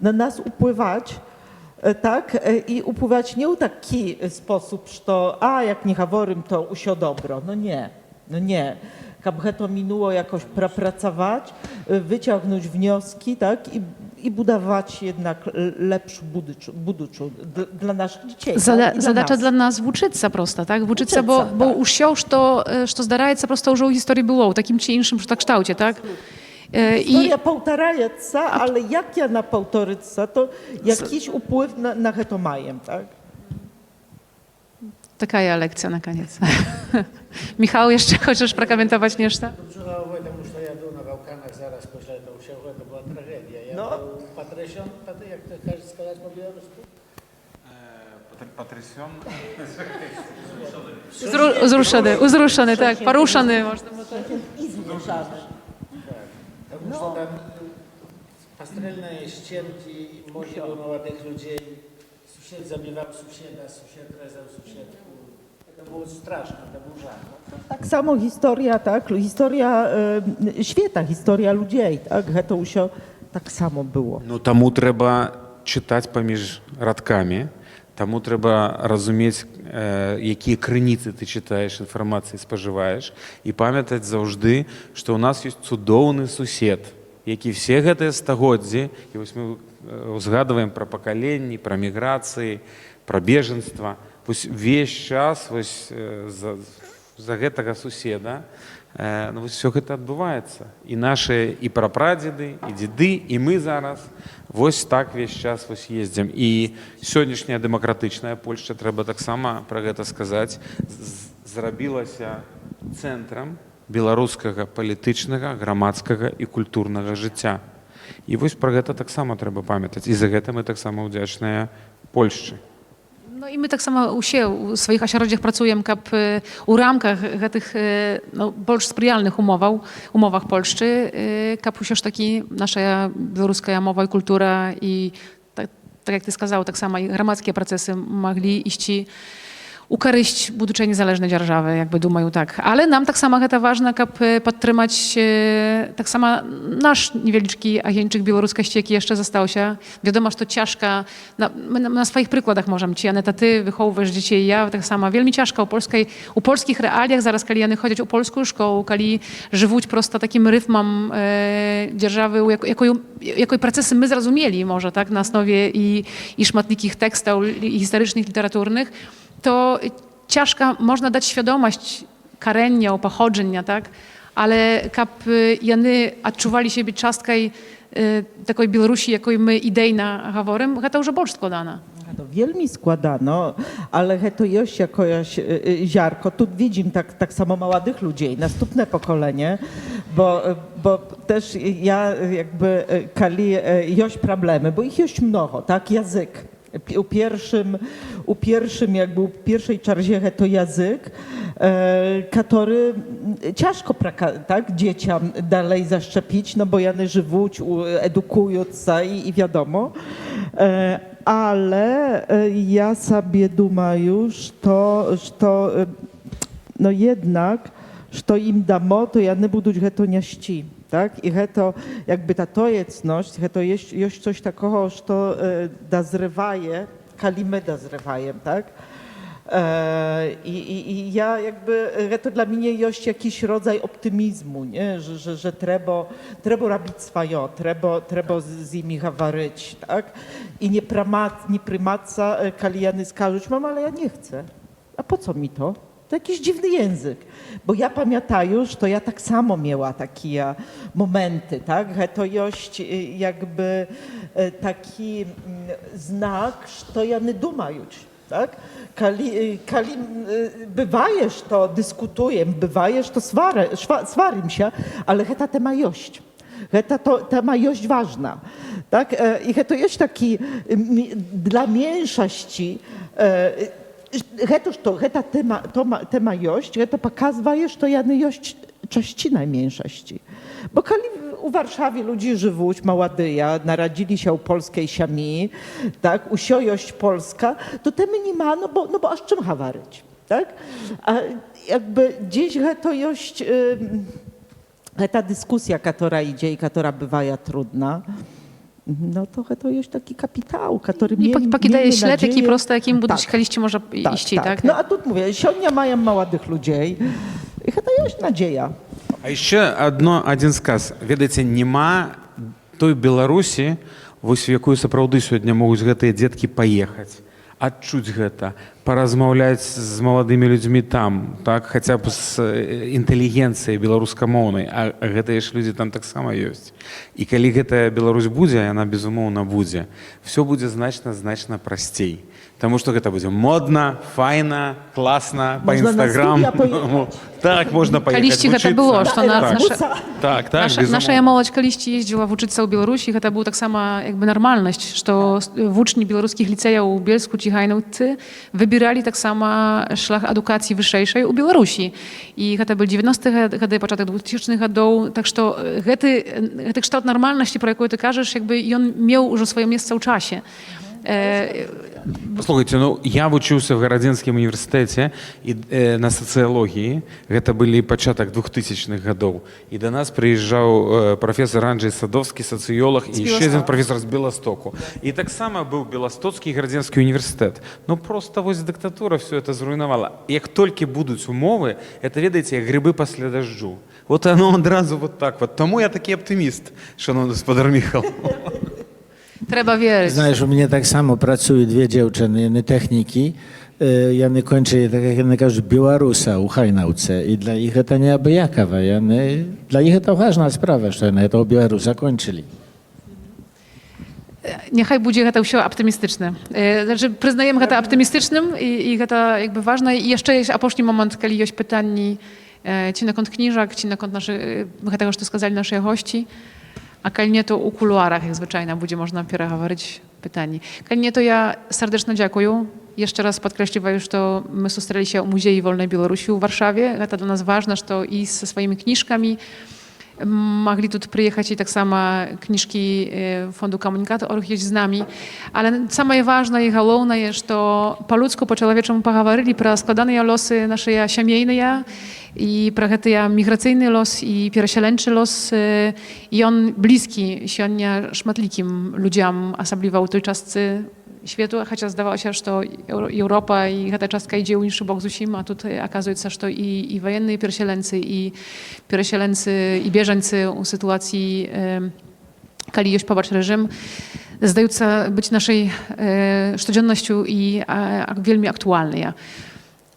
na nas upływać, tak, i upływać nie w taki sposób, że to, jak nie haworym, to usio dobro. No nie. Żeby to minęło jakoś pracować, wyciągnąć wnioski, tak, i budować jednak lepszy budżet dla naszych dzieci. Задача для нас вчитися просто, так? Вчитися, бо так. усе, що здарається, просто вже у історії було, у таким чи іншим kształcie, tak? Historia powtarzaється, ale jak ja na powtóryca, to jakiś wpływ na to mają, tak? Taka ja lekcja na koniec. Michał, jeszcze chcesz prokomentować nešto? Обжигав тому що я був на Балканах зараз після того всього, це була трагедія. Я був потрясен, як ти кажеш сказати по-білоруськи? Потрясен. Uzruszony, tak, poruszony, można powiedzieć. I zmieszane. Потому что там пострельные стенки, могилы молодых людей, сусед забивал соседа, сусед резал соседку. Это было страшно, это было ужасно. Tak samo historia, tak, historia świata, historia ludzi, tak, to usio tak samo było. Ну, тому треба читати поміж радками, тому треба розуміти, які криниці ти читаєш інформації, споживаєш, і пам'ятати завжди, що у нас є цудовний сусід, які всі гэтыя стагоддзі, і ось ми згадуємо про пакаленні, про міграції, про беженства. Вось весь час вось за гэтага суседа ну, вось все гэта адбываецца. І нашыя і прапрадзеды, і дзеды, і мы зараз вось так весь час вось ездзім. І сённяшняя дэмакратычная Польшча, трэба таксама пра гэта сказаць, зрабілася цэнтрам беларускага палітычнага, грамадскага і культурнага жыцця. І вось пра гэта таксама трэба памятаць. І за гэта мы таксама ўдзячныя Польшчы. No i my tak samo u swoich ośrodkach pracujemy u ramkach tych no, sprzyjalnych umowach Polszczy, kap już taki nasza białoruska mowa i kultura i tak jak ty skazał, tak samo i gramadzkie procesy mogli iść ukaryść buducie niezależnej dzierżawy, jakby dumają tak. Ale nam tak samo to ważne, żeby podtrzymać tak samo nasz niewielki agentczyk białoruskości, jaki jeszcze został się. Wiadomo, że to ciężka, my na swoich przykładach możemy ci, Aneta, ty wychowujesz dzieci i ja, tak samo, wielmi ciężka u polskich realiach, zaraz kiedy jany chodzić u polską szkołę, kiedy żywuć prosto takim rytmem dzierżawy, jakiej procesy my zrozumieli może, tak, na osnowie i szmatnikich tekstów i historycznych, literaturnych, to ciężko można dać świadomość karenia, pochodzenia, tak? Ale kap jany odczuwali siebie cząstką takiej Białorusi, jaką my idejna haworem, to już bardzo składana. To wielmi składano, ale to jest jakoś ziarko. Tu widzimy tak samo młodych ludzi, następne pokolenie, bo też ja jakby kali jest problemy, bo ich jest mnogo, tak? Język. U pierwszej czarzie to język, który ciężko tak, dzieciom dalej zaszczepić, no bo jany żywuć, edukując i wiadomo. Ale ja sobie думаю, że to no jednak, że im damo, to jany będą to nieści. Tak? I to jakby ta tojecność, to jest coś takiego, że to dozrywaje, kalimy dozrywają, tak? I ja jakby, to dla mnie jest jakiś rodzaj optymizmu, nie? Że trzeba robić swoje, trzeba z nimi hawaryć, tak? I nie prymaca, kaliany skażуть, mama, ale ja nie chcę. A po co mi to? To jakiś dziwny język. Bo ja pamiętam, że to ja tak samo miała takie momenty, tak? Że to jest jakby taki znak, że to ja nie dumają, tak? Kali bywajesz to dyskutuję, bywajesz to swarim się, ale heta tema jość. Heta to tema jość ważna. Tak? I to jest taki dla mniejszości heta tema jość, to pokazuje, że to ja nie jość częścina mniejszości. Bo kali u Warszawie ludzie żywu, maładyja, naradzili się u polskiej siami, tak, usiojość polska, to temy nie ma, no bo aż czym hawaryć, tak? A jakby gdzieś to jest ta dyskusja, która idzie i która bywa trudna, no to jest taki kapitał, który I pokidaje śled, nadzieję... jaki prosto, jakim Tak. buduć kaliście może iść, tak? No a tu mówię, сёння mają młodych ludzi i to jest nadzieja. А еще один сказ. Ведаеце, нема той Беларусі, вось в якую сапраўды сёння могуць гэтыя дзеткі паехаць, адчуць гэта, паразмаўляць з маладымі людзьмі там, так, хаця б з інтэлігенцыяй беларускамоўнай, а гэтыя ж людзі там таксама ёсць. І калі гэтая Беларусь будзе, яна безумоўна будзе, все будзе значна прасцей. Таму што гэта будзе модна, файна, класна, па Можна на Інстаграм. студія поїхати. Так, можна поехать Калісьці гэта вучыцца. было, што Так, наша моладзь калісьці ездзіла вучыцца ў Беларусі, гэта быў таксама як бы нармальнасць, што вучні беларускіх ліцэяў у Бельску ці Гайнаўцы выбіралі таксама шлях адукацыі вышэйшай у Беларусі. І гэта быў 90-х гады, пачатак 2000-х гадоў, так што гэты кшталт нармальнасці, про якую ты кажаш, якби ён меў ужо сваё месца ў часе. Слухайте, ну я вучыўся в гарадзенскім універсітэце на сацыялогіі, гэта былі пачатак 2000-х гадоў, і да нас прыязджаў прафесор Анджей Садовскі, сацыёлог, і яшчэ адзін прафесор з Беластоку. І таксама быў Беластоцкі гарадзенскі універсітэт. Ну просто вось дыктатура все это зруйнавала. Як толькі будуць умовы, это, ведаеце, як грибы пасля дажджу. Вот оно адразу вот так вот. Тому я такі аптыміст, шановны гаспадар Міхал. Треба вірити. Знаєш, у мене так само працюють дві дівчини, не техніки. Я не кончу, так як вони кажуть, білоруса у Хайнауце. І для їх це не обияково. Для їх це важна справа, що вони того білоруса кончили. Niechaj będzie to все optymistyczne. Znaczy, przyznajemy to optymistycznym i to jakby ważne. I jeszcze jest aposzli moment, kiedy jest pytanie, ci na kąt kniżek, ci na kąt naszych, tego, co skazali naszej gości. A kali nie to u kuluarach, jak zwyczajnie, będzie można переговорить pytanie. Kali nie to ja serdecznie dziękuję. Jeszcze raz podkreśliwam, że to my zostali się u Muzeju Wolnej Białorusi w Warszawie. To dla nas ważne, że to i ze swoimi kniżkami mogli tu przyjechać i tak samo kniżki Fondu Komunikatu Orch z nami. Ale самое ważne i główne jest, że to po ludzku, po człowieczemu poговорили про składane losy nasze siemiejne i про te migracyjny los i переселенczy los. I on bliski się szmatlikim ludziom, особливо u tej czasce światu, chociaż zdawało się, że to Europa i ta czastka idzie u inszy bok zusim, a tutaj okazuje się, że to i wojenni переселенcy i bieżeńcy u sytuacji kali już pobacz reżim, zdają się być naszej codziennością i wielmi aktualne.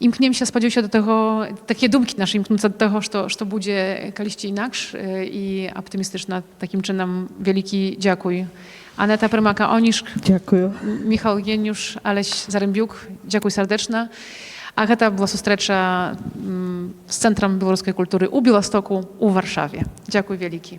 Imkniemy się, spodziewał się do tego, takie dumki nasze imknące do tego, że to będzie kaliście inaksz i optymistyczna. Takim czynem wielki dziękuję. Aneta Prymaka-Oniszk, Dziękuję. Michał Geniusz, Aleś Zarębiuk, dziękuję serdecznie. A to była sustrzecza z Centrum Białoruskiej Kultury u Białegostoku, u Warszawie. Dziękuję wielki.